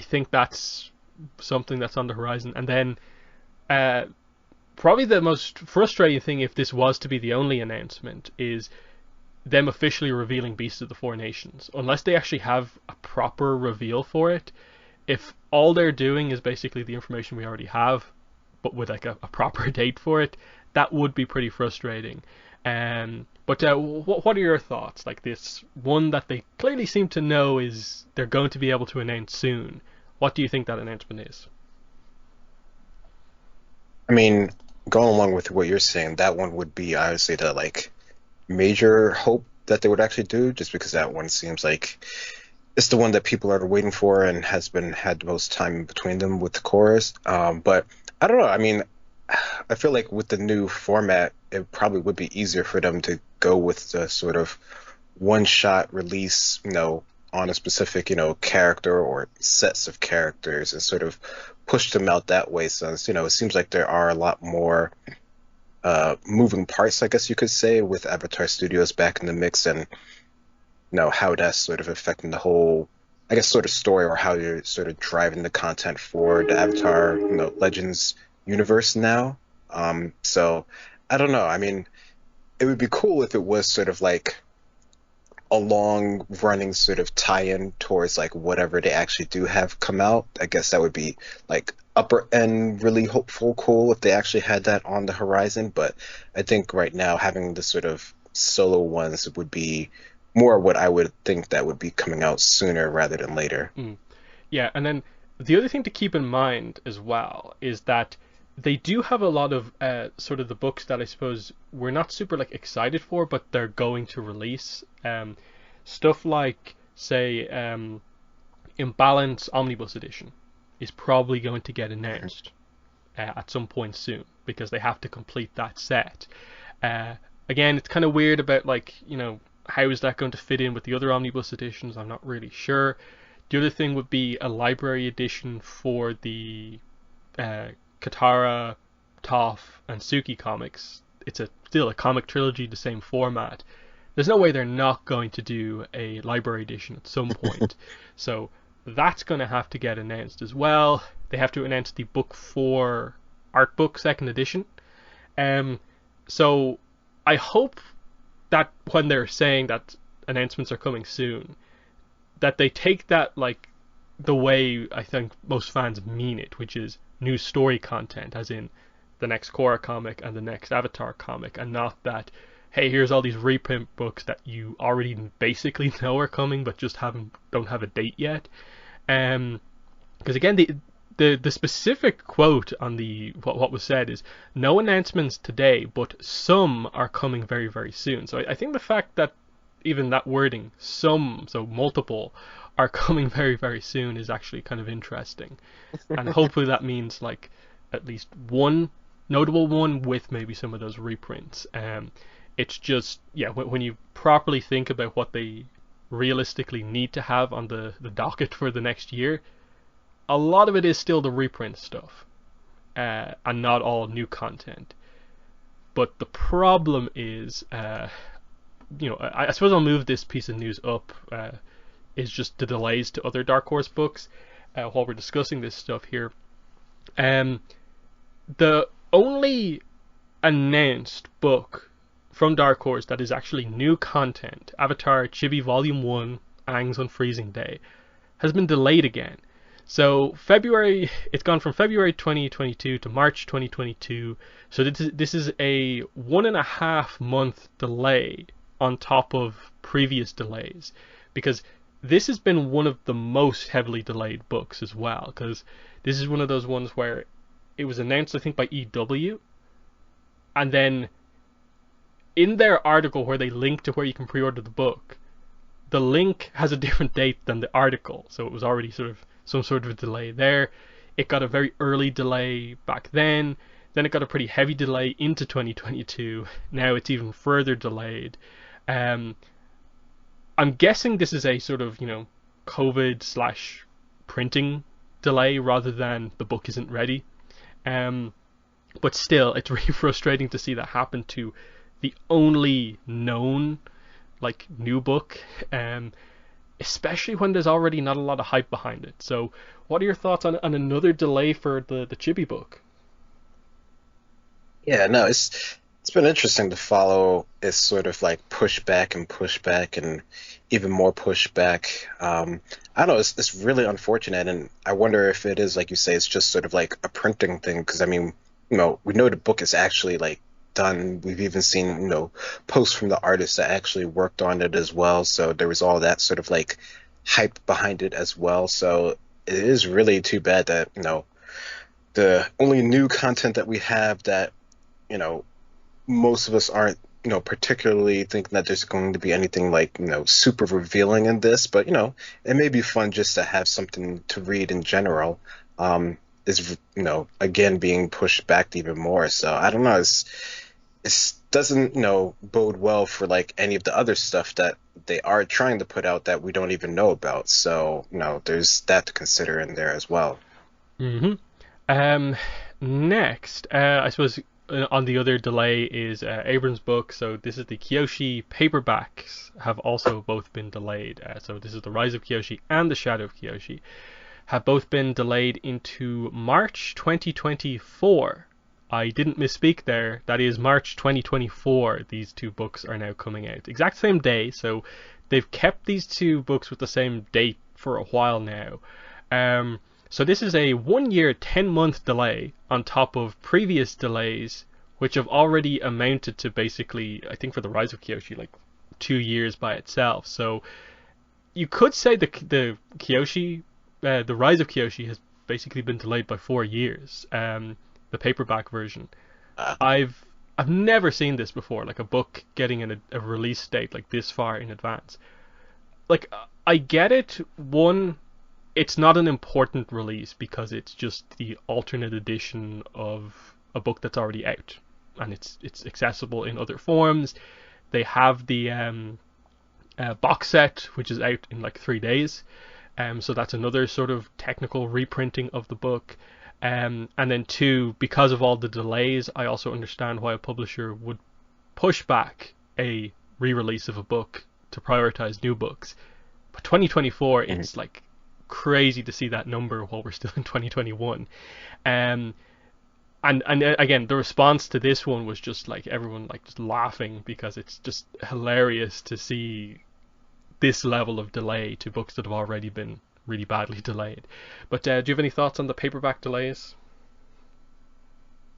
think that's something that's on the horizon. And then probably the most frustrating thing, if this was to be the only announcement, is them officially revealing Beast of the Four Nations. Unless they actually have a proper reveal for it, if all they're doing is basically the information we already have, but with like a proper date for it, that would be pretty frustrating. But what are your thoughts? Like, this one that they clearly seem to know is they're going to be able to announce soon. What do you think that announcement is? I mean, going along with what you're saying, that one would be honestly the like major hope that they would actually do, just because that one seems like it's the one that people are waiting for and has been had the most time in between them with the chorus. But I don't know. I mean, I feel like with the new format, it probably would be easier for them to go with the sort of one-shot release, on a specific, character or sets of characters and sort of push them out that way. Since, it seems like there are a lot more moving parts, I guess you could say, with Avatar Studios back in the mix, and how that's sort of affecting the whole, I guess, sort of story, or how you're sort of driving the content for the Avatar, Legends universe now. So I don't know. I mean, it would be cool if it was sort of like a long running sort of tie-in towards like whatever they actually do have come out. I guess that would be like upper end really hopeful cool if they actually had that on the horizon. But I think right now having the sort of solo ones would be more what I would think that would be coming out sooner rather than later. Yeah, and then the other thing to keep in mind as well is that they do have a lot of sort of the books that I suppose we're not super like excited for, but they're going to release. Stuff like, say, Imbalance Omnibus Edition is probably going to get announced at some point soon, because they have to complete that set. Again, it's kind of weird about like, how is that going to fit in with the other omnibus editions? I'm not really sure. The other thing would be a library edition for the Katara, Toph, and Suki comics. It's still a comic trilogy, the same format. There's no way they're not going to do a library edition at some point. So that's going to have to get announced as well. They have to announce the book 4 art book 2nd edition. So I hope that when they're saying that announcements are coming soon, that they take that like the way I think most fans mean it, which is new story content, as in the next Korra comic and the next Avatar comic, and not that, hey, here's all these reprint books that you already basically know are coming but just don't have a date yet. Because again, the specific quote on the what was said is no announcements today, but some are coming very, very soon. So I think the fact that even that wording, some, so multiple, are coming very, very soon is actually kind of interesting. And hopefully that means like at least one notable one with maybe some of those reprints. It's just, yeah, when you properly think about what they realistically need to have on the docket for the next year, a lot of it is still the reprint stuff, and not all new content. But the problem is, I suppose I'll move this piece of news up, is just the delays to other Dark Horse books while we're discussing this stuff here. The only announced book from Dark Horse that is actually new content, Avatar Chibi Volume 1, Aang's Unfreezing Day, has been delayed again. So February, it's gone from February 2022 to March 2022. So this is a 1.5 month delay on top of previous delays, because this has been one of the most heavily delayed books as well, because this is one of those ones where it was announced, I think, by EW, and then in their article where they link to where you can pre-order the book, the link has a different date than the article, so it was already sort of some sort of a delay there. It got a very early delay back then it got a pretty heavy delay into 2022. Now it's even further delayed. I'm guessing this is a sort of, COVID / printing delay rather than the book isn't ready. But still, it's really frustrating to see that happen to the only known new book, especially when there's already not a lot of hype behind it. So what are your thoughts on another delay for the Chibi book? Yeah, no, it's been interesting to follow its sort of like pushback and even more pushback. I don't know, it's really unfortunate, and I wonder if it is, like you say, it's just sort of like a printing thing, because I mean, we know the book is actually like done. We've even seen, posts from the artists that actually worked on it as well, so there was all that sort of like hype behind it as well. So it is really too bad that, the only new content that we have that, most of us aren't particularly thinking that there's going to be anything like, super revealing in this, but it may be fun just to have something to read in general. Is again being pushed back even more. So I don't know. It doesn't bode well for like any of the other stuff that they are trying to put out that we don't even know about. So there's that to consider in there as well. hmm Um, next, I suppose on the other delay is Abram's book. So this is the Kyoshi paperbacks have also both been delayed. So this is the Rise of Kyoshi and the Shadow of Kyoshi have both been delayed into March 2024. I didn't misspeak there. That is March 2024. These two books are now coming out. Exact same day. So they've kept these two books with the same date for a while now. So this is a 1 year, 10-month delay on top of previous delays, which have already amounted to basically, I think for the Rise of Kyoshi, like 2 years by itself. So you could say the Kyoshi, the Rise of Kyoshi has basically been delayed by 4 years. The paperback version. Uh, I've never seen this before, like a book getting a release date like this far in advance. Like I get it. One, it's not an important release because it's just the alternate edition of a book that's already out, and it's accessible in other forms. They have the box set, which is out in like 3 days. So that's another sort of technical reprinting of the book. And then two, because of all the delays, I also understand why a publisher would push back a re-release of a book to prioritize new books. But 2024, mhm. it's like crazy to see that number while we're still in 2021. Um, and again, the response to this one was just like everyone like just laughing because it's just hilarious to see this level of delay to books that have already been really badly delayed. But do you have any thoughts on the paperback delays?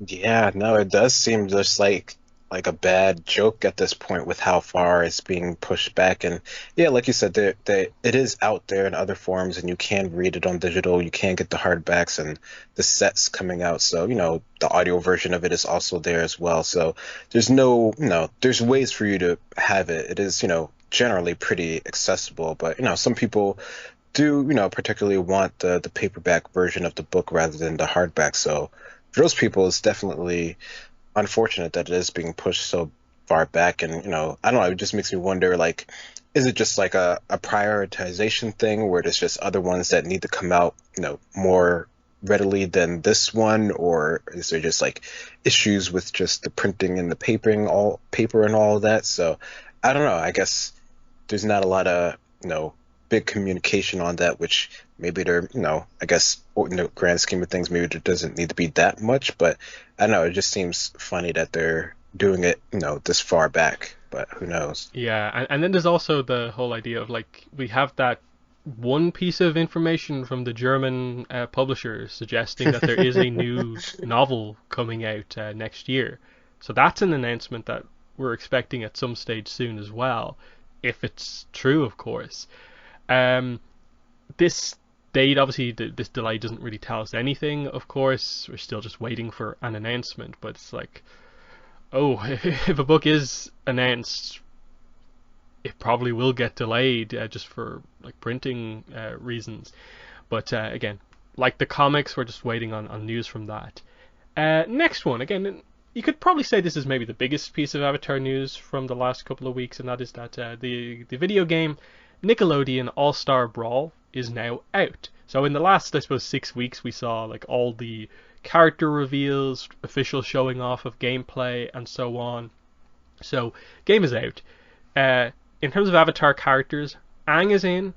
Yeah, no, it does seem just like a bad joke at this point with how far it's being pushed back. And yeah, like you said, it is out there in other forms, and you can read it on digital. You can get the hardbacks and the sets coming out. So the audio version of it is also there as well. So there's no, there's ways for you to have it. It is generally pretty accessible, but some people do particularly want the paperback version of the book rather than the hardback. So for those people, it's definitely unfortunate that it is being pushed so far back. And I don't know, it just makes me wonder, like, is it just like a prioritization thing where there's just other ones that need to come out more readily than this one, or is there just like issues with just the printing and the papering, all paper and all of that? So I don't know, I guess there's not a lot of big communication on that, which maybe there, I guess in the grand scheme of things, maybe there doesn't need to be that much. But I don't know, it just seems funny that they're doing it, this far back. But who knows? Yeah, and then there's also the whole idea of like we have that one piece of information from the German publisher suggesting that there is a new novel coming out next year. So that's an announcement that we're expecting at some stage soon as well, if it's true, of course. Um, this date, obviously, this delay doesn't really tell us anything. Of course, we're still just waiting for an announcement. But it's like, oh, if a book is announced, it probably will get delayed just for like printing reasons. But again, like the comics, we're just waiting on news from that. Next one, again, you could probably say this is maybe the biggest piece of Avatar news from the last couple of weeks, and that is that the video game Nickelodeon All Star Brawl is now out. So in the last, I suppose, 6 weeks, we saw like all the character reveals, official showing off of gameplay, and so on. So game is out. In terms of Avatar characters, Aang is in,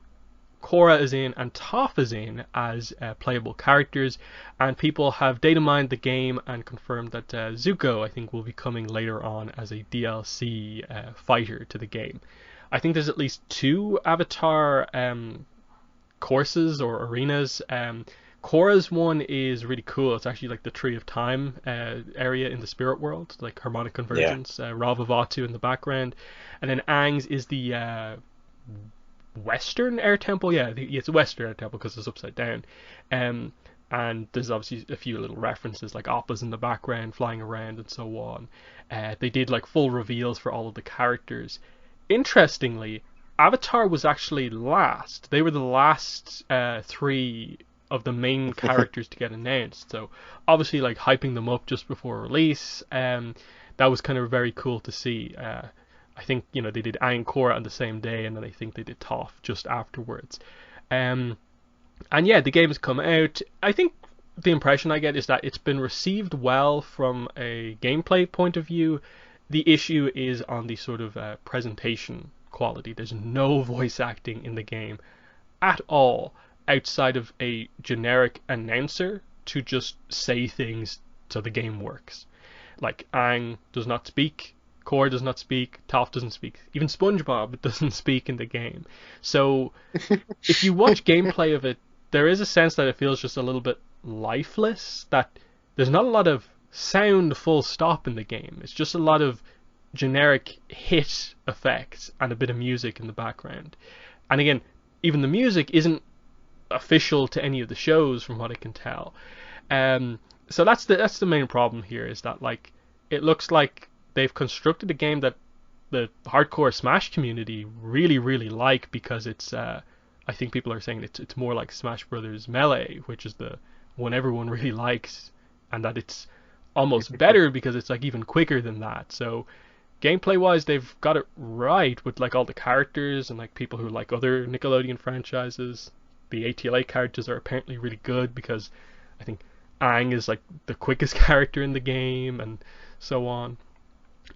Korra is in, and Toph is in as playable characters, and people have data mined the game and confirmed that Zuko, I think, will be coming later on as a DLC fighter to the game. I think there's at least two Avatar courses or arenas. Korra's one is really cool. It's actually like the Tree of Time area in the spirit world, like harmonic Yeah. convergence, Ravavatu in the background. And then Aang's is the Western Air Temple. Yeah, it's Western Air Temple because it's upside down. Um, and there's obviously a few little references like Oppas in the background flying around and so on. They did like full reveals for all of the characters. Interestingly, Avatar was actually last. They were the last three of the main characters to get announced. So obviously, like hyping them up just before release. That was kind of very cool to see. I think they did Aang Korra on the same day, and then I think they did Toph just afterwards. And yeah, the game has come out. I think the impression I get is that it's been received well from a gameplay point of view. The issue is on the sort of presentation quality. There's no voice acting in the game at all, outside of a generic announcer to just say things so the game works. Like Aang does not speak, Korra does not speak, Toph doesn't speak, even SpongeBob doesn't speak in the game. So if you watch gameplay of it, there is a sense that it feels just a little bit lifeless, that there's not a lot of sound full stop in the game. It's just a lot of generic hit effects and a bit of music in the background. And again, even the music isn't official to any of the shows from what I can tell. So that's the main problem here, is that like it looks like they've constructed a game that the hardcore Smash community really, really like, because it's I think people are saying it's more like Smash Brothers Melee, which is the one everyone really likes, and that it's almost better because it's like even quicker than that. So gameplay wise, they've got it right with like all the characters, and like people who like other Nickelodeon franchises. The ATLA characters are apparently really good, because I think Aang is like the quickest character in the game, and so on.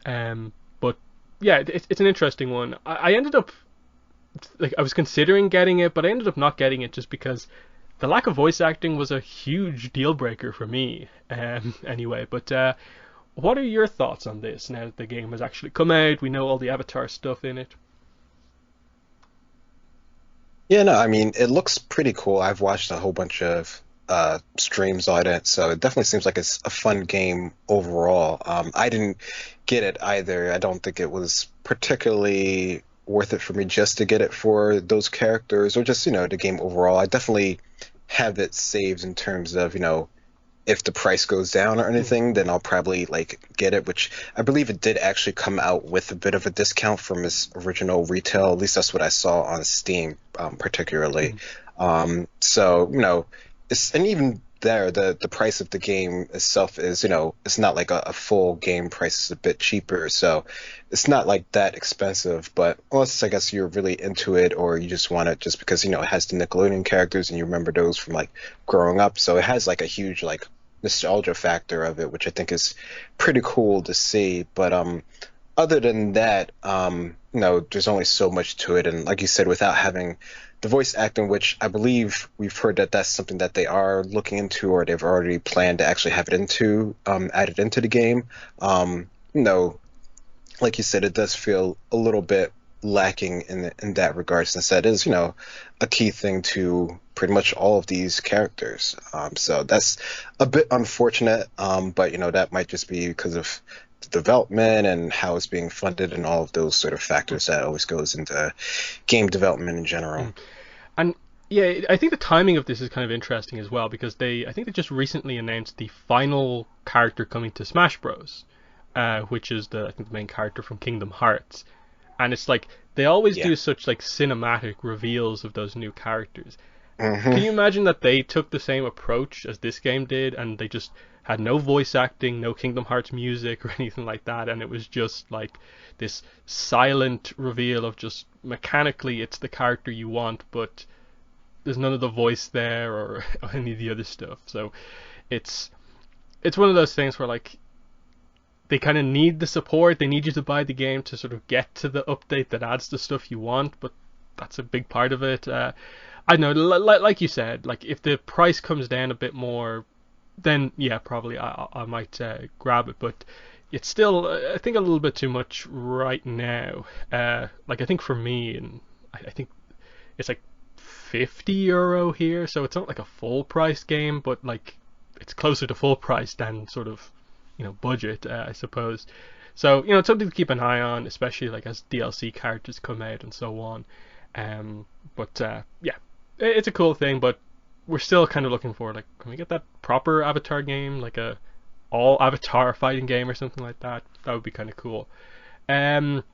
But yeah, it's an interesting one. I ended up, like, I was considering getting it, but I ended up not getting it just because the lack of voice acting was a huge deal breaker for me. Anyway, but what are your thoughts on this now that the game has actually come out? We know all the Avatar stuff in it. Yeah, no, I mean, it looks pretty cool. I've watched a whole bunch of streams on it, so it definitely seems like it's a fun game overall. I didn't get it either. I don't think it was particularly worth it for me just to get it for those characters, or just, the game overall. I definitely have it saved in terms of, if the price goes down or anything, then I'll probably like get it, which I believe it did actually come out with a bit of a discount from its original retail. At least that's what I saw on Steam, particularly. So, and even there, the price of the game itself is, it's not like a full game price. It's a bit cheaper, so it's not like that expensive. But unless I guess you're really into it, or you just want it just because, it has the Nickelodeon characters and you remember those from like growing up. So it has like a huge like nostalgia factor of it, which I think is pretty cool to see. But other than that, there's only so much to it, and like you said, without having the voice acting, which I believe we've heard that that's something that they are looking into, or they've already planned to actually have it added into the game. Like you said, it does feel a little bit lacking in that regard, since that is, a key thing to pretty much all of these characters. So that's a bit unfortunate, but that might just be because of the development and how it's being funded and all of those sort of factors that always goes into game development in general. And yeah, I think the timing of this is kind of interesting as well, because I think they just recently announced the final character coming to Smash Bros, which is I think the main character from Kingdom Hearts. And it's like they always do such like cinematic reveals of those new characters. Can you imagine that they took the same approach as this game did, and they just had no voice acting, no Kingdom Hearts music or anything like that, and it was just like this silent reveal of just mechanically it's the character you want, but there's none of the voice there or any of the other stuff. So it's one of those things where like they kind of need the support, they need you to buy the game to sort of get to the update that adds the stuff you want, but that's a big part of it. I know, like you said, like if the price comes down a bit more, then yeah, probably I might grab it, but it's still, I think, a little bit too much right now. Like I think for me, and I think it's like €50 here, so it's not like a full price game, but like it's closer to full price than sort of budget, I suppose. So it's something to keep an eye on, especially like as DLC characters come out and so on. But yeah, it's a cool thing, but we're still kind of looking for, like, can we get that proper Avatar game, like a all Avatar fighting game or something like that? That would be kind of cool. Um,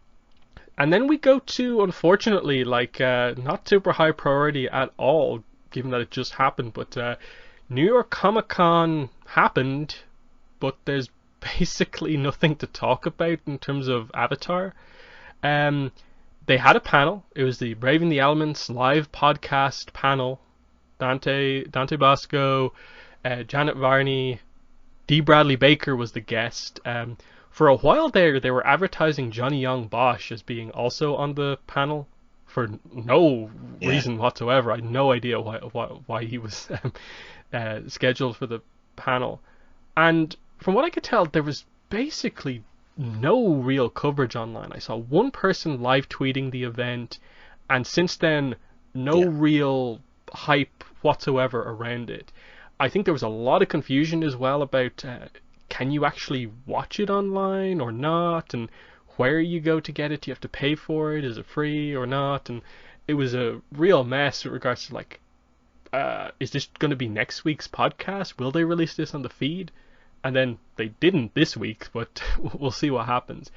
and then we go to, unfortunately, like, not super high priority at all, given that it just happened, but New York Comic Con happened, but there's basically nothing to talk about in terms of Avatar. They had a panel. It was the Braving the Elements live podcast panel. Dante Bosco, Janet Varney, D. Bradley Baker was the guest. For a while there, they were advertising Johnny Young Bosch as being also on the panel for no reason whatsoever. I had no idea why he was scheduled for the panel. And from what I could tell, there was basically no real coverage online. I saw one person live tweeting the event, and since then, no real hype whatsoever around it. I think there was a lot of confusion as well about can you actually watch it online or not, and where you go to get it. Do you have to pay for it? Is it free or not? And it was a real mess with regards to, like, is this going to be next week's podcast? Will they release this on the feed? And then they didn't this week, but we'll see what happens.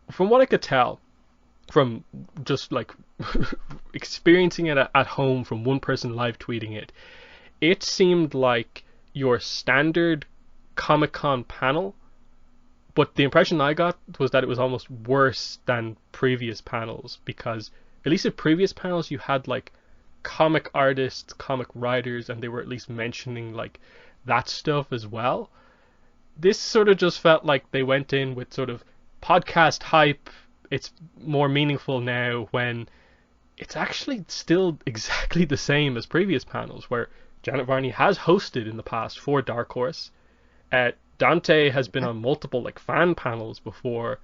From what I could tell, from just like experiencing it at home from one person live tweeting it, it seemed like your standard Comic-Con panel, but the impression I got was that it was almost worse than previous panels, because at least at previous panels you had like comic artists, comic writers, and they were at least mentioning like that stuff as well. This sort of just felt like they went in with sort of podcast hype. It's more meaningful now, when it's actually still exactly the same as previous panels, where Janet Varney has hosted in the past for Dark Horse. Dante has been on multiple like fan panels before.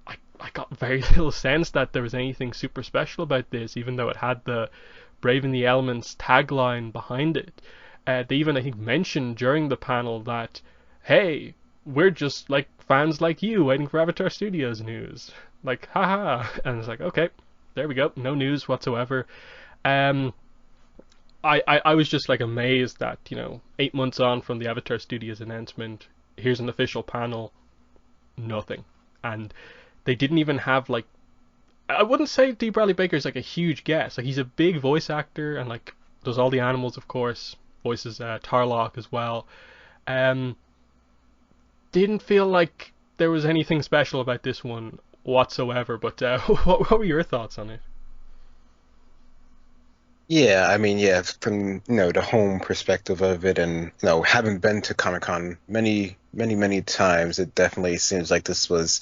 I got very little sense that there was anything super special about this, even though it had the Braving the Elements tagline behind it. They even, I think, mentioned during the panel that, hey, we're just like fans like you waiting for Avatar Studios news. Like, haha. And it's like, okay, there we go. No news whatsoever. I was just like amazed that, 8 months on from the Avatar Studios announcement, here's an official panel, nothing. And they didn't even have, like, I wouldn't say D. Bradley Baker's like a huge guest. Like, he's a big voice actor and like does all the animals, of course, voices Tarlock as well. Didn't feel like there was anything special about this one whatsoever, but what were your thoughts on it? Yeah, I mean, yeah, from the home perspective of it, and having been to Comic-Con many times, it definitely seems like this was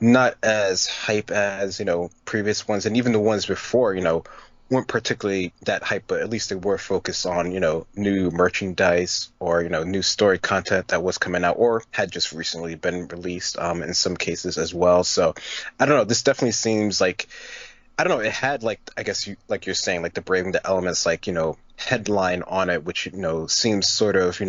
not as hype as previous ones, and even the ones before weren't particularly that hype, but at least they were focused on new merchandise or new story content that was coming out or had just recently been released in some cases as well. So I don't know, this definitely seems like, I don't know, it had, like, I guess like you're saying, like the Braving the Elements, like, headline on it, which, seems sort of,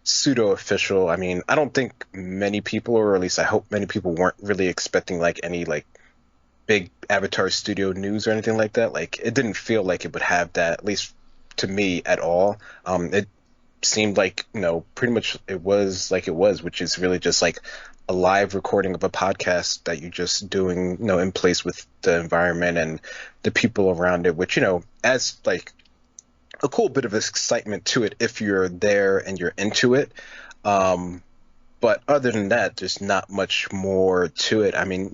pseudo official. I mean, I don't think many people, or at least I hope many people, weren't really expecting like any like big Avatar studio news or anything like that. Like, it didn't feel like it would have that, at least to me, at all. It seemed like, pretty much it was like it was, which is really just like a live recording of a podcast that you're just doing, in place with the environment and the people around it, which, adds like a cool bit of excitement to it if you're there and you're into it. But other than that, there's not much more to it. I mean,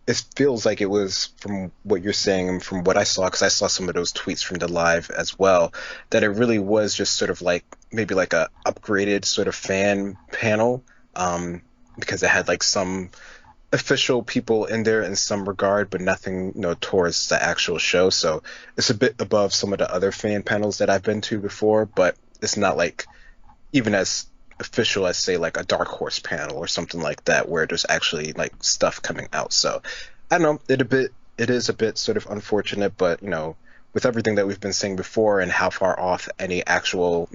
it feels like it was, from what you're saying and from what I saw, because I saw some of those tweets from the live as well, that it really was just sort of like maybe like a upgraded sort of fan panel. Because it had like some official people in there in some regard, but nothing, towards the actual show. So it's a bit above some of the other fan panels that I've been to before, but it's not like even as official as, say, like a Dark Horse panel or something like that, where there's actually like stuff coming out. So I don't know, it is a bit sort of unfortunate, but with everything that we've been saying before and how far off any actual,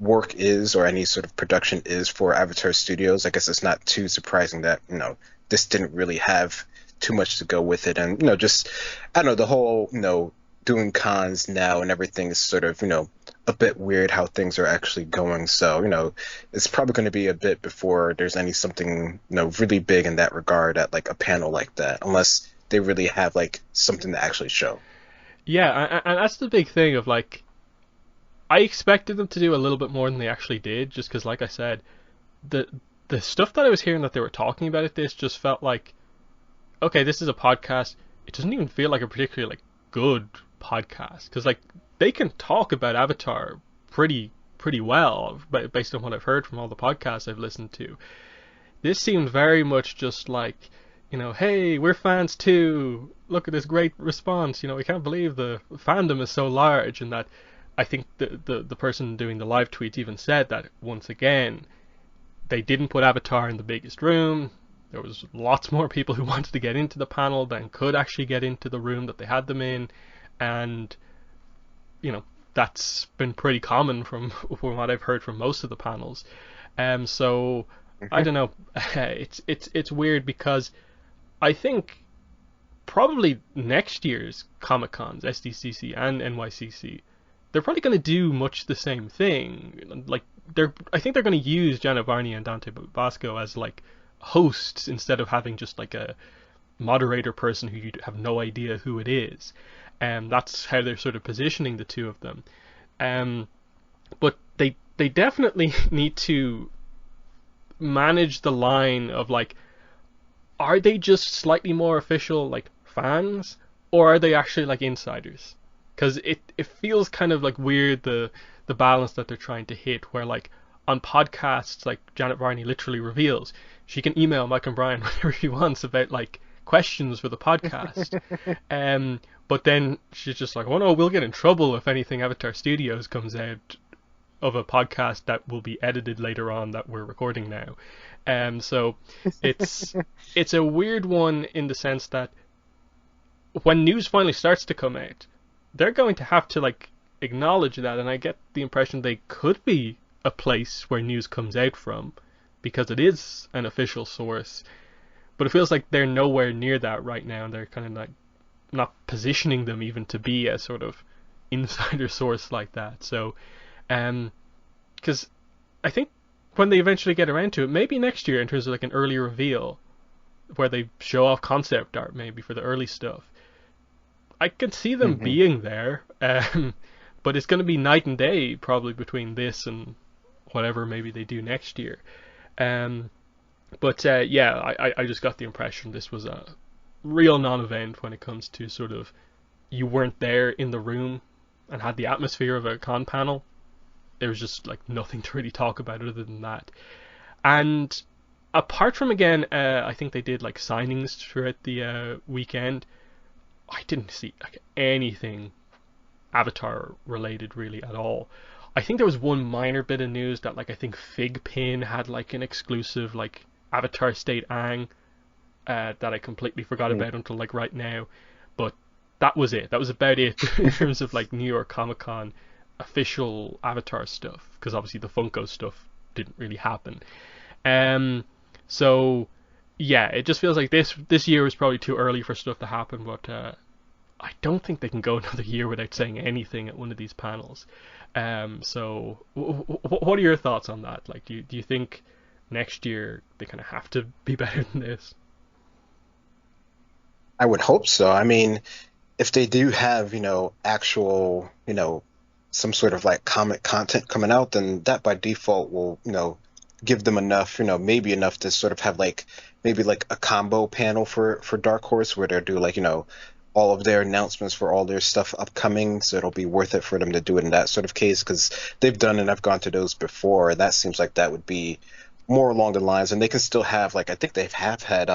work is or any sort of production is for Avatar Studios, I guess it's not too surprising that this didn't really have too much to go with it. And just, I don't know, the whole doing cons now and everything is sort of, a bit weird how things are actually going. So, it's probably going to be a bit before there's any something, really big in that regard at like a panel like that, unless they really have like something to actually show. Yeah, and that's the big thing of like, I expected them to do a little bit more than they actually did, just because, like I said, the the stuff that I was hearing that they were talking about at this just felt like, okay, this is a podcast. It doesn't even feel like a particularly like good podcast, because like they can talk about Avatar pretty well based on what I've heard from all the podcasts I've listened to. This seemed very much just like, hey, we're fans too. Look at this great response. We can't believe the fandom is so large, and that I think the person doing the live tweet even said that once again they didn't put Avatar in the biggest room. There was lots more people who wanted to get into the panel than could actually get into the room that they had them in, and that's been pretty common from what I've heard from most of the panels. So I don't know. It's weird because I think probably next year's Comic Cons, SDCC and NYCC, they're probably going to do much the same thing. Like I think they're going to use Janet Varney and Dante Basco as like hosts instead of having just like a moderator person who you have no idea who it is. And that's how they're sort of positioning the two of them. But they definitely need to manage the line of like, are they just slightly more official like fans, or are they actually like insiders? Because it feels kind of like weird, the balance that they're trying to hit, where like on podcasts like Janet Varney literally reveals she can email Mike and Brian whenever she wants about like questions for the podcast. But then she's just like, oh no, we'll get in trouble if anything Avatar Studios comes out of a podcast that will be edited later on that we're recording now. So it's a weird one in the sense that when news finally starts to come out, they're going to have to like acknowledge that, and I get the impression they could be a place where news comes out from because it is an official source. But it feels like they're nowhere near that right now, and they're kind of like not positioning them even to be a sort of insider source like that. So, because I think when they eventually get around to it, maybe next year in terms of like an early reveal, where they show off concept art maybe for the early stuff, I could see them being there. But it's going to be night and day probably between this and whatever maybe they do next year. But I just got the impression this was a real non-event when it comes to sort of, you weren't there in the room and had the atmosphere of a con panel. There was just like nothing to really talk about other than that. And apart from, again, I think they did like signings throughout the weekend. I didn't see like anything Avatar related really at all. I think there was one minor bit of news that like I think Figpin had like an exclusive like Avatar State Aang that I completely forgot about until like right now. But that was it. That was about it in terms of like New York Comic Con official Avatar stuff, because obviously the Funko stuff didn't really happen. So yeah, it just feels like this year was probably too early for stuff to happen, but I don't think they can go another year without saying anything at one of these panels. So what are your thoughts on that? Like, do you think next year they kind of have to be better than this? I would hope so. I mean, if they do have, actual, some sort of like comic content coming out, then that by default will, give them enough, maybe enough to sort of have like maybe like a combo panel for Dark Horse where they'll do like, all of their announcements for all their stuff upcoming, so it'll be worth it for them to do it in that sort of case, because they've done and I've gone to those before. That seems like that would be more along the lines, and they can still have like, I think they have had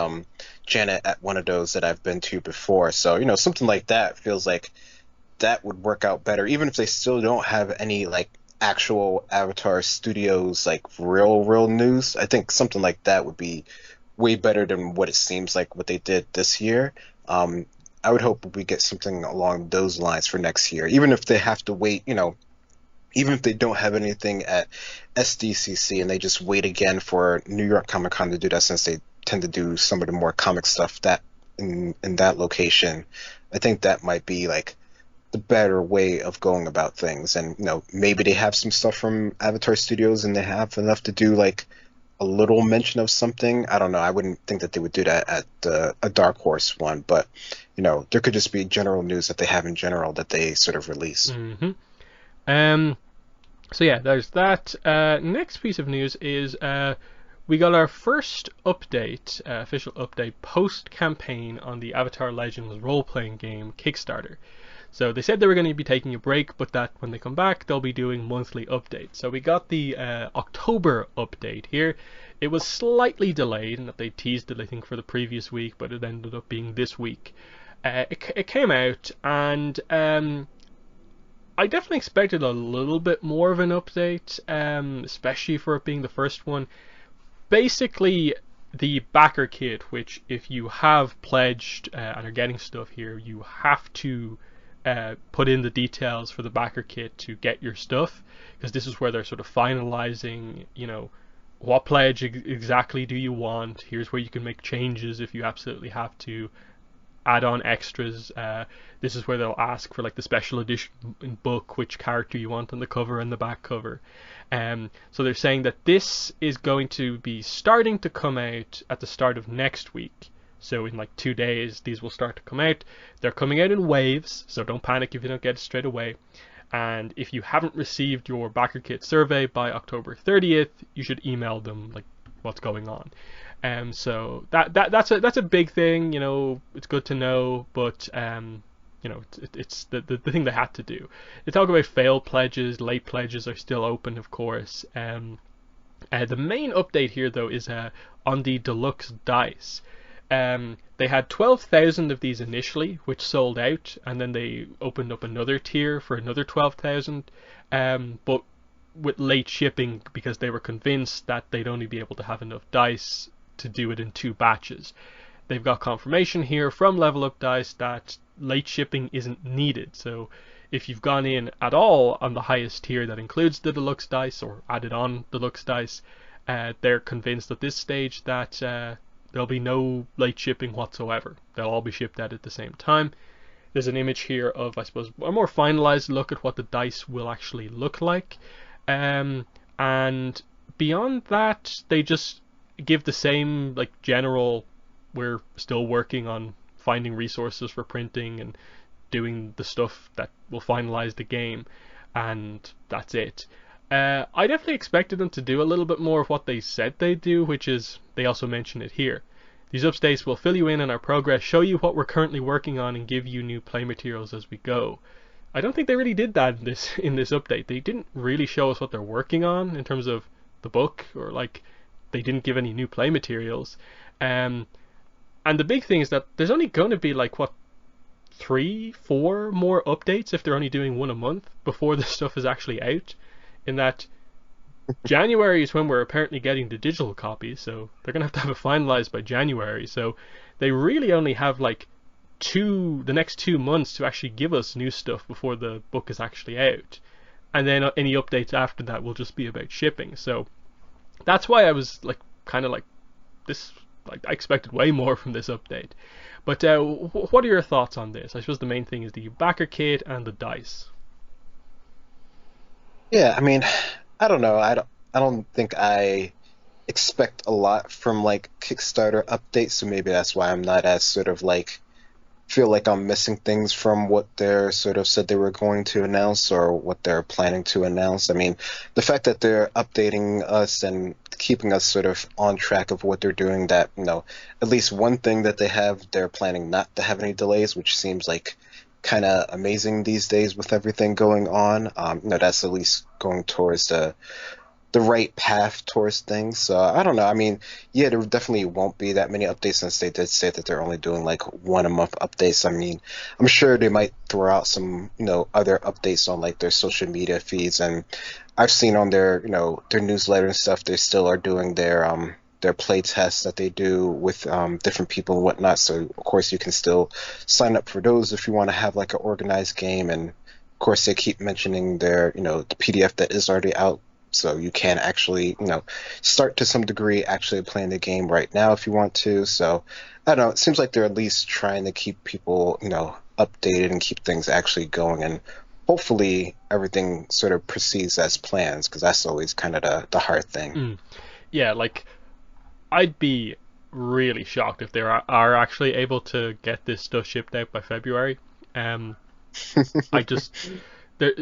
Janet at one of those that I've been to before, so something like that feels like that would work out better, even if they still don't have any like actual Avatar Studios like real news. I think something like that would be way better than what it seems like what they did this year. I would hope we get something along those lines for next year, even if they have to wait, even if they don't have anything at SDCC and they just wait again for New York Comic Con to do that, since they tend to do some of the more comic stuff that in that location. I think that might be like the better way of going about things. And maybe they have some stuff from Avatar Studios and they have enough to do like a little mention of something. I don't know. I wouldn't think that they would do that at a Dark Horse one, but there could just be general news that they have in general that they sort of release. Mm-hmm. So yeah, there's that. Next piece of news is we got our first update, official update post-campaign on the Avatar Legends role-playing game Kickstarter. So they said they were going to be taking a break, but that when they come back, they'll be doing monthly updates. So we got the October update here. It was slightly delayed, and that they teased it, I think, for the previous week, but it ended up being this week. It came out, and I definitely expected a little bit more of an update, especially for it being the first one. Basically, the backer kit, which if you have pledged and are getting stuff here, you have to put in the details for the backer kit to get your stuff, because this is where they're sort of finalizing, what pledge exactly do you want. Here's where you can make changes if you absolutely have to. Add on extras. This is where they'll ask for like the special edition book, which character you want on the cover and the back cover. So they're saying that this is going to be starting to come out at the start of next week. So in like 2 days, these will start to come out. They're coming out in waves, so don't panic if you don't get it straight away. And if you haven't received your backer kit survey by October 30th, you should email them like what's going on. So that's a big thing, it's good to know, but it's the thing they had to do. They talk about failed pledges, late pledges are still open, of course. The main update here though is on the deluxe dice. They had 12,000 of these initially, which sold out, and then they opened up another tier for another 12,000, but with late shipping because they were convinced that they'd only be able to have enough dice to do it in 2 batches. They've got confirmation here from Level Up Dice that late shipping isn't needed. So if you've gone in at all on the highest tier that includes the deluxe dice or added on deluxe dice, they're convinced at this stage that there'll be no late shipping whatsoever. They'll all be shipped out at the same time. There's an image here of, I suppose, a more finalized look at what the dice will actually look like. And beyond that, they just give the same like general, we're still working on finding resources for printing and doing the stuff that will finalize the game, and that's it. I definitely expected them to do a little bit more of what they said they'd do, which is, they also mention it here. These updates will fill you in on our progress, show you what we're currently working on, and give you new play materials as we go. I don't think they really did that in this update. They didn't really show us what they're working on in terms of the book, or like they didn't give any new play materials. And the big thing is that there's only going to be like 3-4 more updates if they're only doing one a month before the stuff is actually out. In that January is when we're apparently getting the digital copies, so they're going to have it finalized by January. So they really only have like the next 2 months to actually give us new stuff before the book is actually out. And then any updates after that will just be about shipping. So that's why I was like kind of like this, like I expected way more from this update. But what are your thoughts on this? I suppose the main thing is the backer kit and the dice. Yeah, I mean, I don't know. I don't think I expect a lot from like Kickstarter updates, so maybe that's why I'm not as sort of like feel like I'm missing things from what they're sort of said they were going to announce or what they're planning to announce. I mean, the fact that they're updating us and keeping us sort of on track of what they're doing, that, at least one thing that they're planning not to have any delays, which seems like kind of amazing these days with everything going on. That's at least going towards the right path towards things. So I don't know. I mean, yeah, there definitely won't be that many updates since they did say that they're only doing like 1 a month updates. I mean, I'm sure they might throw out some, other updates on like their social media feeds. And I've seen on their, their newsletter and stuff, they still are doing their play tests that they do with different people and whatnot. So of course you can still sign up for those if you want to have like an organized game. And of course they keep mentioning their, the PDF that is already out. So you can actually, start to some degree actually playing the game right now if you want to. So I don't know. It seems like they're at least trying to keep people, updated and keep things actually going, and hopefully everything sort of proceeds as plans, because that's always kind of the hard thing. Mm. Yeah, like I'd be really shocked if they are actually able to get this stuff shipped out by February. Um, I just there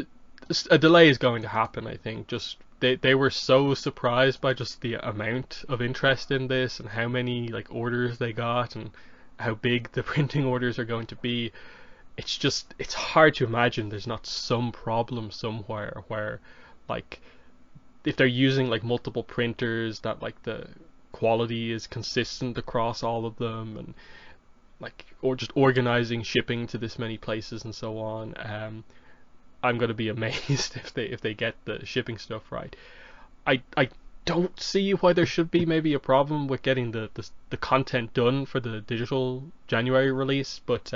a delay is going to happen. I think just they were so surprised by just the amount of interest in this and how many like orders they got and how big the printing orders are going to be. It's hard to imagine there's not some problem somewhere where like if they're using like multiple printers that like the quality is consistent across all of them, and like or just organizing shipping to this many places and so on. I'm going to be amazed if they get the shipping stuff right. I don't see why there should be maybe a problem with getting the content done for the digital January release, but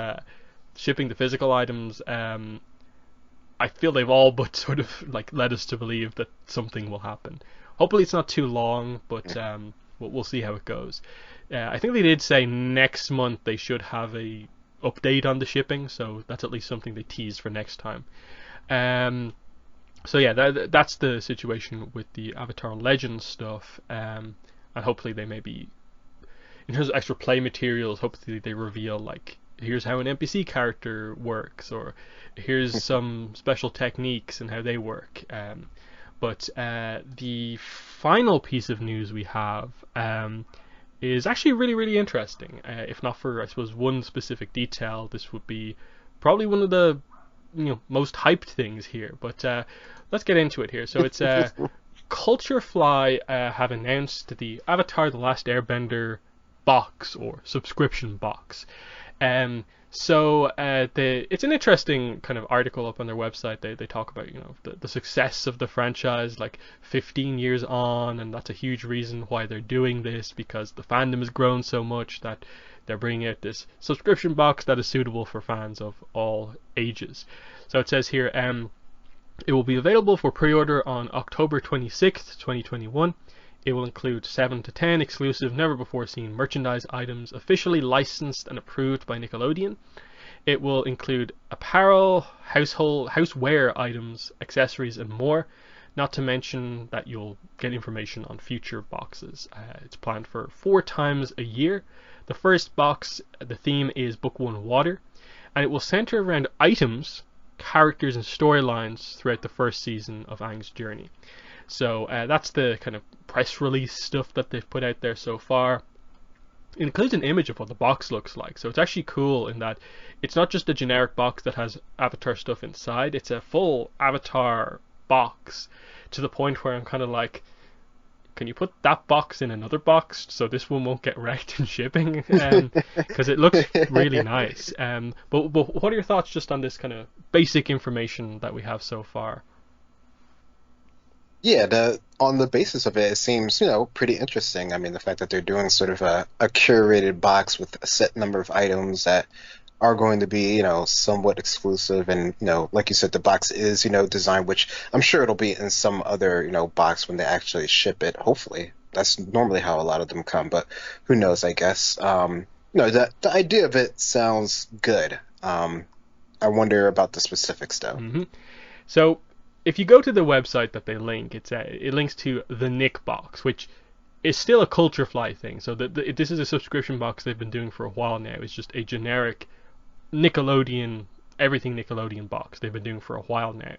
shipping the physical items, I feel they've all but sort of like led us to believe that something will happen. Hopefully it's not too long, but we'll see how it goes. I think they did say next month they should have a update on the shipping, so that's at least something they teased for next time. So yeah, that's the situation with the Avatar Legends stuff, and hopefully they maybe, in terms of extra play materials, hopefully they reveal like here's how an NPC character works, or here's some special techniques and how they work. But the final piece of news we have is actually really, really interesting. If not for, I suppose, one specific detail, this would be probably one of the most hyped things here. But let's get into it here. So it's Culturefly have announced the Avatar: The Last Airbender box or subscription box. It's an interesting kind of article up on their website. They talk about the success of the franchise like 15 years on, and that's a huge reason why they're doing this, because the fandom has grown so much that they're bringing out this subscription box that is suitable for fans of all ages. So it says here, it will be available for pre-order on October 26th, 2021. It will include 7 to 10 exclusive, never-before-seen merchandise items officially licensed and approved by Nickelodeon. It will include apparel, houseware items, accessories, and more, not to mention that you'll get information on future boxes. It's planned for 4 times a year. The first box, the theme is Book 1 Water, and it will center around items, characters, and storylines throughout the first season of Aang's journey. So that's the kind of press release stuff that they've put out there so far. It includes an image of what the box looks like, so it's actually cool in that it's not just a generic box that has Avatar stuff inside, it's a full Avatar box, to the point where I'm kind of like, can you put that box in another box so this one won't get wrecked in shipping? Because it looks really nice. But what are your thoughts just on this kind of basic information that we have so far? Yeah, on the basis of it, it seems, pretty interesting. I mean, the fact that they're doing sort of a curated box with a set number of items that are going to be, somewhat exclusive. And, like you said, the box is, designed, which I'm sure it'll be in some other, box when they actually ship it, hopefully. That's normally how a lot of them come, but who knows, I guess. The idea of it sounds good. I wonder about the specifics, though. Mm-hmm. So if you go to the website that they link, it links to the Nick box, which is still a Culturefly thing. So this is a subscription box they've been doing for a while now. It's just a generic Nickelodeon, everything Nickelodeon box they've been doing for a while now.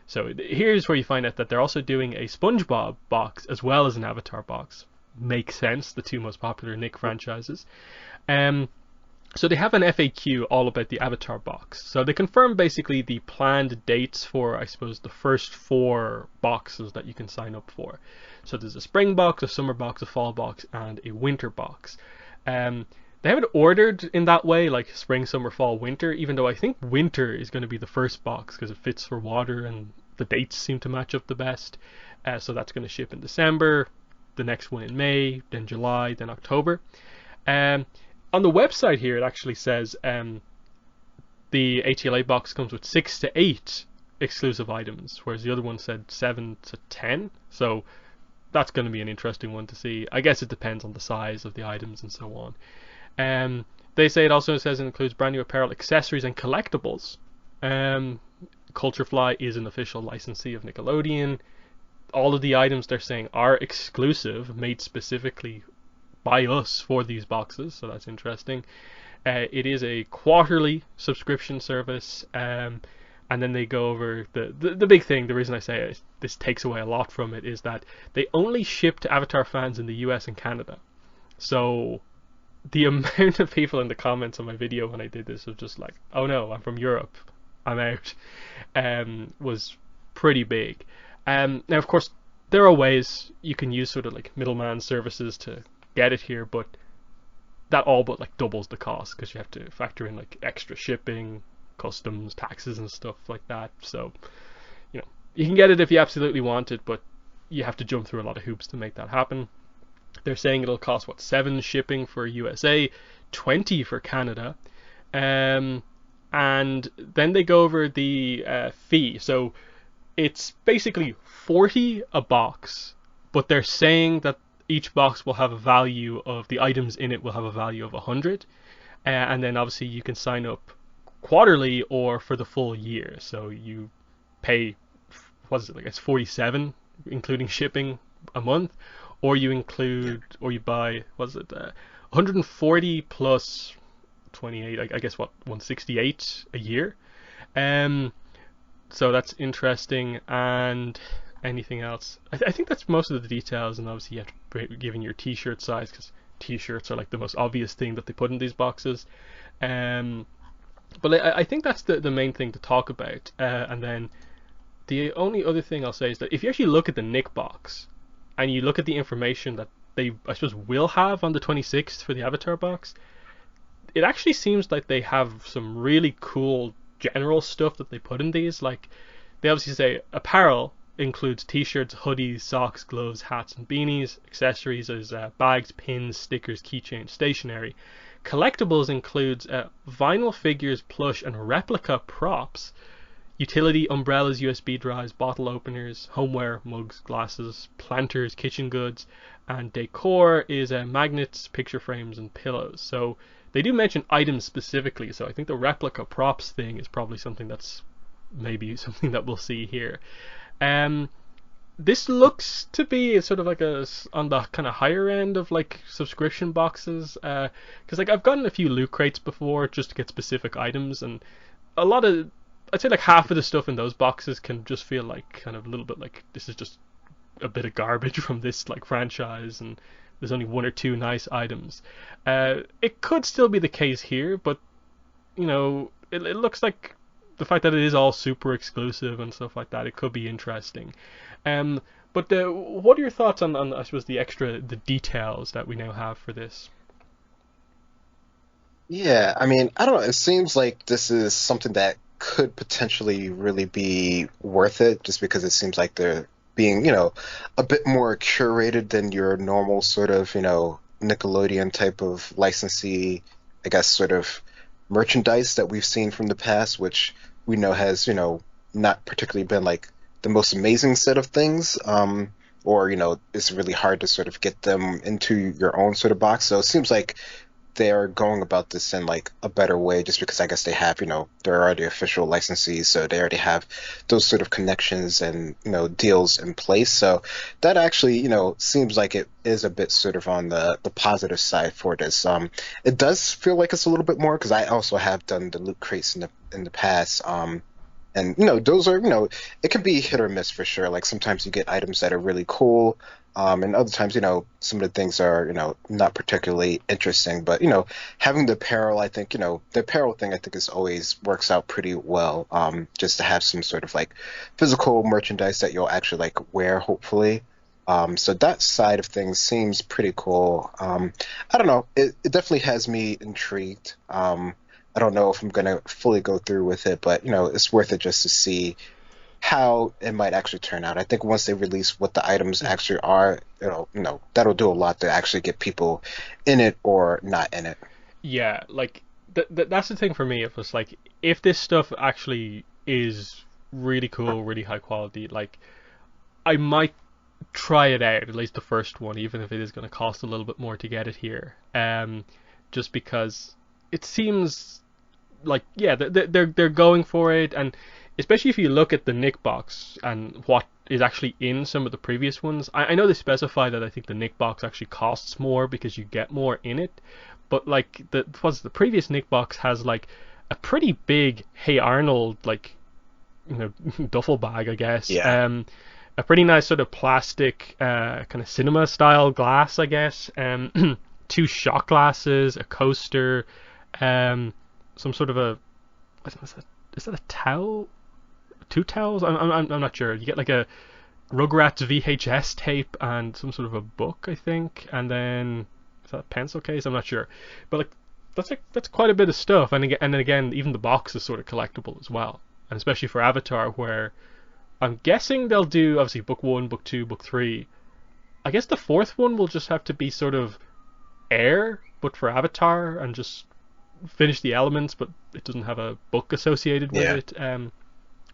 So here's where you find out that they're also doing a SpongeBob box as well as an Avatar box. Makes sense, the two most popular Nick franchises. So they have an FAQ all about the Avatar box. So they confirm basically the planned dates for, I suppose, the first 4 boxes that you can sign up for. So there's a spring box, a summer box, a fall box, and a winter box. They haven't ordered in that way, like spring, summer, fall, winter, even though I think winter is going to be the first box because it fits for water and the dates seem to match up the best. So that's going to ship in December, the next one in May, then July, then October. On the website here, it actually says the ATLA box comes with 6 to 8 exclusive items, whereas the other one said 7 to 10. So that's going to be an interesting one to see. I guess it depends on the size of the items and so on. They say it also says it includes brand new apparel, accessories, and collectibles. Culture Fly is an official licensee of Nickelodeon. All of the items they're saying are exclusive, made specifically by us for these boxes, so that's interesting. It is a quarterly subscription service, and then they go over the big thing. The reason I say this takes away a lot from it is that they only ship to Avatar fans in the US and Canada. So the amount of people in the comments on my video when I did this was just like, oh no, I'm from Europe, I'm out, was pretty big. Now, of course, there are ways you can use sort of like middleman services to get it here, but that all but like doubles the cost because you have to factor in like extra shipping, customs, taxes, and stuff like that. So, you can get it if you absolutely want it, but you have to jump through a lot of hoops to make that happen. They're saying it'll cost $7 shipping for USA, $20 for Canada, and then they go over the fee. So it's basically $40 a box, but they're saying that each box will have a value of the items in it will have a value of 100, and then obviously you can sign up quarterly or for the full year. So you pay, what is it, like it's 47 including shipping a month, or you include, or you buy, what is it, 140 plus 28, I guess, what, 168 a year. So that's interesting. And anything else, I think that's most of the details. And obviously you have to give in your t-shirt size, because t-shirts are like the most obvious thing that they put in these boxes. But I think that's the main thing to talk about. And then the only other thing I'll say is that if you actually look at the Nick box and you look at the information that they, I suppose, will have on the 26th for the Avatar box, it actually seems like they have some really cool general stuff that they put in these. Like, they obviously say apparel includes t-shirts, hoodies, socks, gloves, hats, and beanies. Accessories is bags, pins, stickers, keychains, stationery. Collectibles includes vinyl figures, plush, and replica props. Utility umbrellas, USB drives, bottle openers, homeware, mugs, glasses, planters, kitchen goods, and decor is magnets, picture frames, and pillows. So they do mention items specifically, so I think the replica props thing is probably something that's maybe something that we'll see here. This looks to be sort of like on the kind of higher end of like subscription boxes, because like I've gotten a few loot crates before just to get specific items, and a lot of, I'd say like half of the stuff in those boxes can just feel like kind of a little bit like this is just a bit of garbage from this like franchise, and there's only one or two nice items. It could still be the case here, but it looks like the fact that it is all super exclusive and stuff like that, it could be interesting. But what are your thoughts on I suppose the details that we now have for this? Yeah, I mean, I don't know. It seems like this is something that could potentially really be worth it, just because it seems like they're being, a bit more curated than your normal sort of, Nickelodeon type of licensee, I guess, sort of merchandise that we've seen from the past, which we know has, not particularly been like the most amazing set of things, or, it's really hard to sort of get them into your own sort of box. So it seems like they're going about this in like a better way, just because I guess they have, they're already official licensees, so they already have those sort of connections and, deals in place. So that actually, seems like it is a bit sort of on the positive side for this. It does feel like it's a little bit more, because I also have done the loot crates in the past. And those are, it can be hit or miss for sure. Like sometimes you get items that are really cool, and other times, some of the things are, not particularly interesting. But having the apparel, I think, the apparel thing, I think, is always works out pretty well. Just to have some sort of like physical merchandise that you'll actually like wear, hopefully. So that side of things seems pretty cool. I don't know. It definitely has me intrigued. I don't know if I'm going to fully go through with it, but, it's worth it just to see how it might actually turn out. I think once they release what the items actually are, that'll do a lot to actually get people in it or not in it. Yeah, like that's the thing for me. It was like, if this stuff actually is really cool, really high quality, like I might try it out, at least the first one, even if it is going to cost a little bit more to get it here. just because it seems like, yeah, they're going for it, and especially if you look at the Nick box and what is actually in some of the previous ones. I know they specify that I think the Nick box actually costs more because you get more in it, but like the previous Nick box has like a pretty big Hey Arnold, like, you know, duffel bag, I guess. Yeah. A pretty nice sort of plastic, kind of cinema style glass, I guess. Two shot glasses, a coaster, some sort of a, is that a towel? Two towels? I'm not sure. You get like a Rugrats VHS tape and some sort of a book, I think, and then is that a pencil case? I'm not sure, but like that's quite a bit of stuff. And again, even the box is sort of collectible as well, and especially for Avatar, where I'm guessing they'll do obviously book 1, book 2, book 3. I guess the fourth one will just have to be sort of Air, but for Avatar, and just finish the elements, but it doesn't have a book associated with it.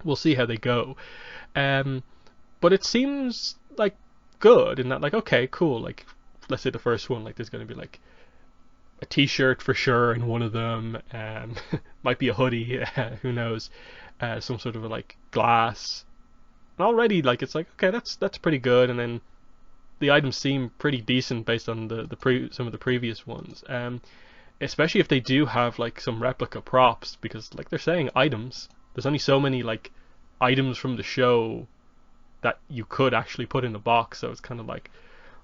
We'll see how they go. But it seems like good in that, like, okay, cool. Like, let's say the first one, like, there's going to be like a t-shirt for sure in one of them. Might be a hoodie, who knows? Some sort of a, like, glass. And already, like, it's like, okay, that's pretty good. And then the items seem pretty decent based on some of the previous ones. Especially if they do have like some replica props, because like they're saying items. There's only so many like items from the show that you could actually put in a box, so it's kind of like,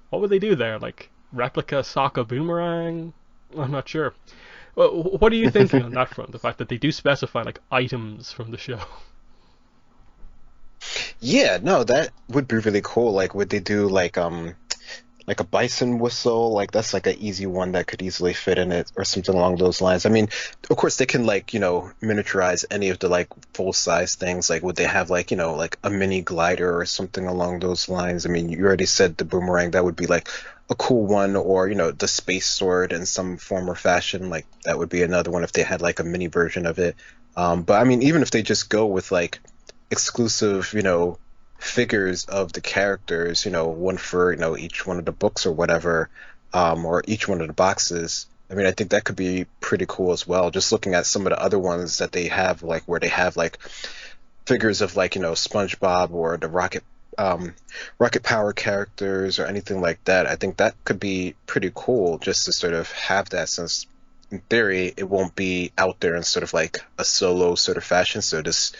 what would they do there? Like replica Sokka boomerang? I'm not sure. Well, what are you thinking on that front? The fact that they do specify like items from the show. Yeah, no, that would be really cool. Like, would they do like a bison whistle? Like, that's like an easy one that could easily fit in it, or something along those lines. I mean, of course they can, like, you know, miniaturize any of the like full size things. Like, would they have like, you know, like a mini glider or something along those lines? I mean, you already said the boomerang, that would be like a cool one, or, you know, the space sword in some form or fashion. Like, that would be another one if they had like a mini version of it. But I mean, even if they just go with like exclusive, you know, figures of the characters, you know, one for, you know, each one of the books or whatever, or each one of the boxes. I mean, I think that could be pretty cool as well. Just looking at some of the other ones that they have, like where they have like figures of like, you know, SpongeBob or the Rocket Power characters or anything like that. I think that could be pretty cool just to sort of have that, since in theory it won't be out there in sort of like a solo sort of fashion. So this,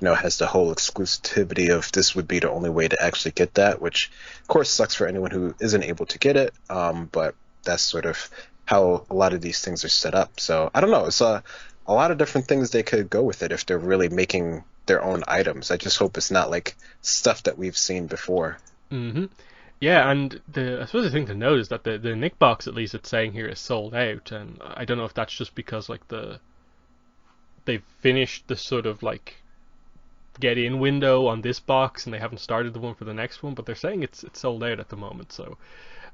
you know, has the whole exclusivity of this would be the only way to actually get that, which of course sucks for anyone who isn't able to get it. But that's sort of how a lot of these things are set up. So I don't know. It's a lot of different things they could go with it if they're really making their own items. I just hope it's not like stuff that we've seen before. Mm-hmm. Yeah, and I suppose the thing to note is that the Nick box, at least it's saying here, is sold out, and I don't know if that's just because like they've finished the sort of like get in window on this box and they haven't started the one for the next one, but they're saying it's sold out at the moment. So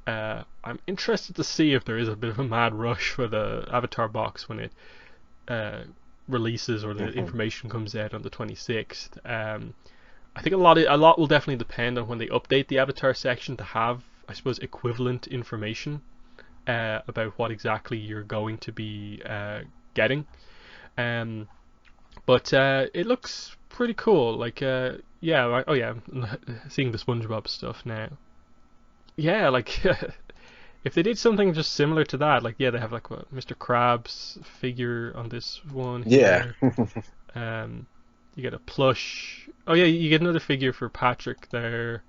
I'm interested to see if there is a bit of a mad rush for the Avatar box when it releases, or the information comes out on the 26th. I think a lot will definitely depend on when they update the Avatar section to have, I suppose, equivalent information about what exactly you're going to be getting. But it looks pretty cool. Like, yeah, oh yeah, I'm seeing the SpongeBob stuff now. Yeah, like, if they did something just similar to that, like, yeah, they have like what, Mr. Krabs figure on this one Yeah. here. You get a plush. Oh yeah, you get another figure for Patrick there,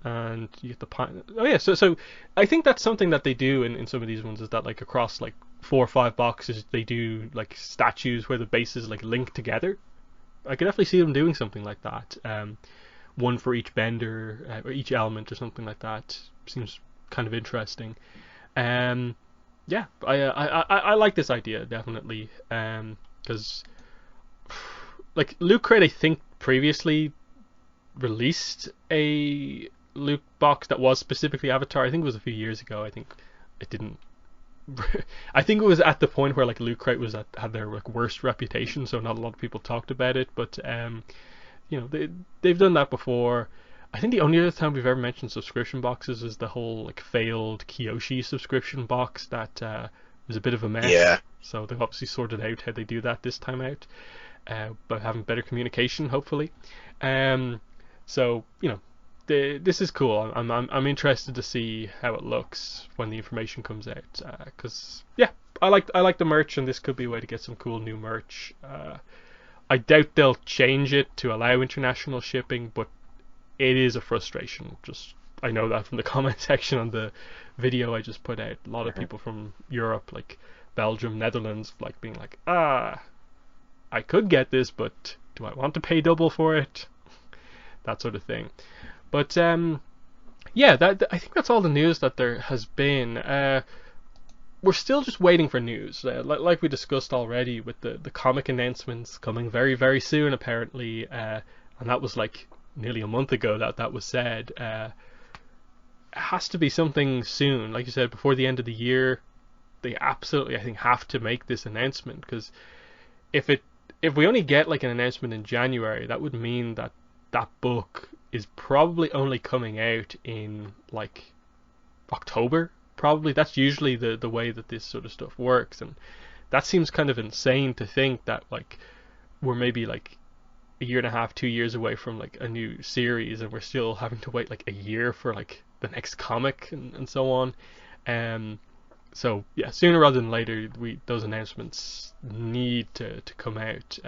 and you get the pine. Oh yeah, so I think that's something that they do in some of these ones, is that like across like 4 or 5 boxes they do like statues where the bases like link together. I could definitely see them doing something like that. One for each bender, or each element, or something like that. Seems kind of interesting. Yeah, I like this idea definitely. Because like Loot Crate, I think previously released a loot box that was specifically Avatar. I think it was a few years ago. I think it didn't. I think it was at the point where like Loot Crate had their like worst reputation, so not a lot of people talked about it. But you know, they've done that before. I think the only other time we've ever mentioned subscription boxes is the whole like failed Kyoshi subscription box that was a bit of a mess. Yeah. So they've obviously sorted out how they do that this time out, by having better communication, hopefully. So this is cool. I'm interested to see how it looks when the information comes out. Because I like the merch, and this could be a way to get some cool new merch. I doubt they'll change it to allow international shipping, but it is a frustration. I know that from the comment section on the video I just put out. A lot of people from Europe, like Belgium, Netherlands, like being like, I could get this, but do I want to pay double for it? That sort of thing. But I think that's all the news that there has been. We're still just waiting for news, like we discussed already, with the comic announcements coming very, very soon, apparently, and that was like nearly a month ago that was said. It has to be something soon, like you said, before the end of the year. They absolutely, I think, have to make this announcement, because if we only get like an announcement in January, that would mean that book is probably only coming out in like October. Probably that's usually the way that this sort of stuff works, and that seems kind of insane to think that like we're maybe like a year and a half, 2 years away from like a new series, and we're still having to wait like a year for like the next comic and so on. So yeah, sooner rather than later, those announcements need to come out,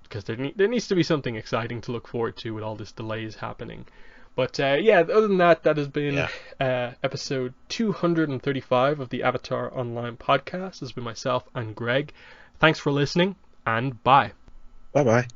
because there needs to be something exciting to look forward to with all this delays happening. But other than that has been episode 235 of the Avatar Online podcast. This has been myself and Greg. Thanks for listening, and bye. Bye-bye.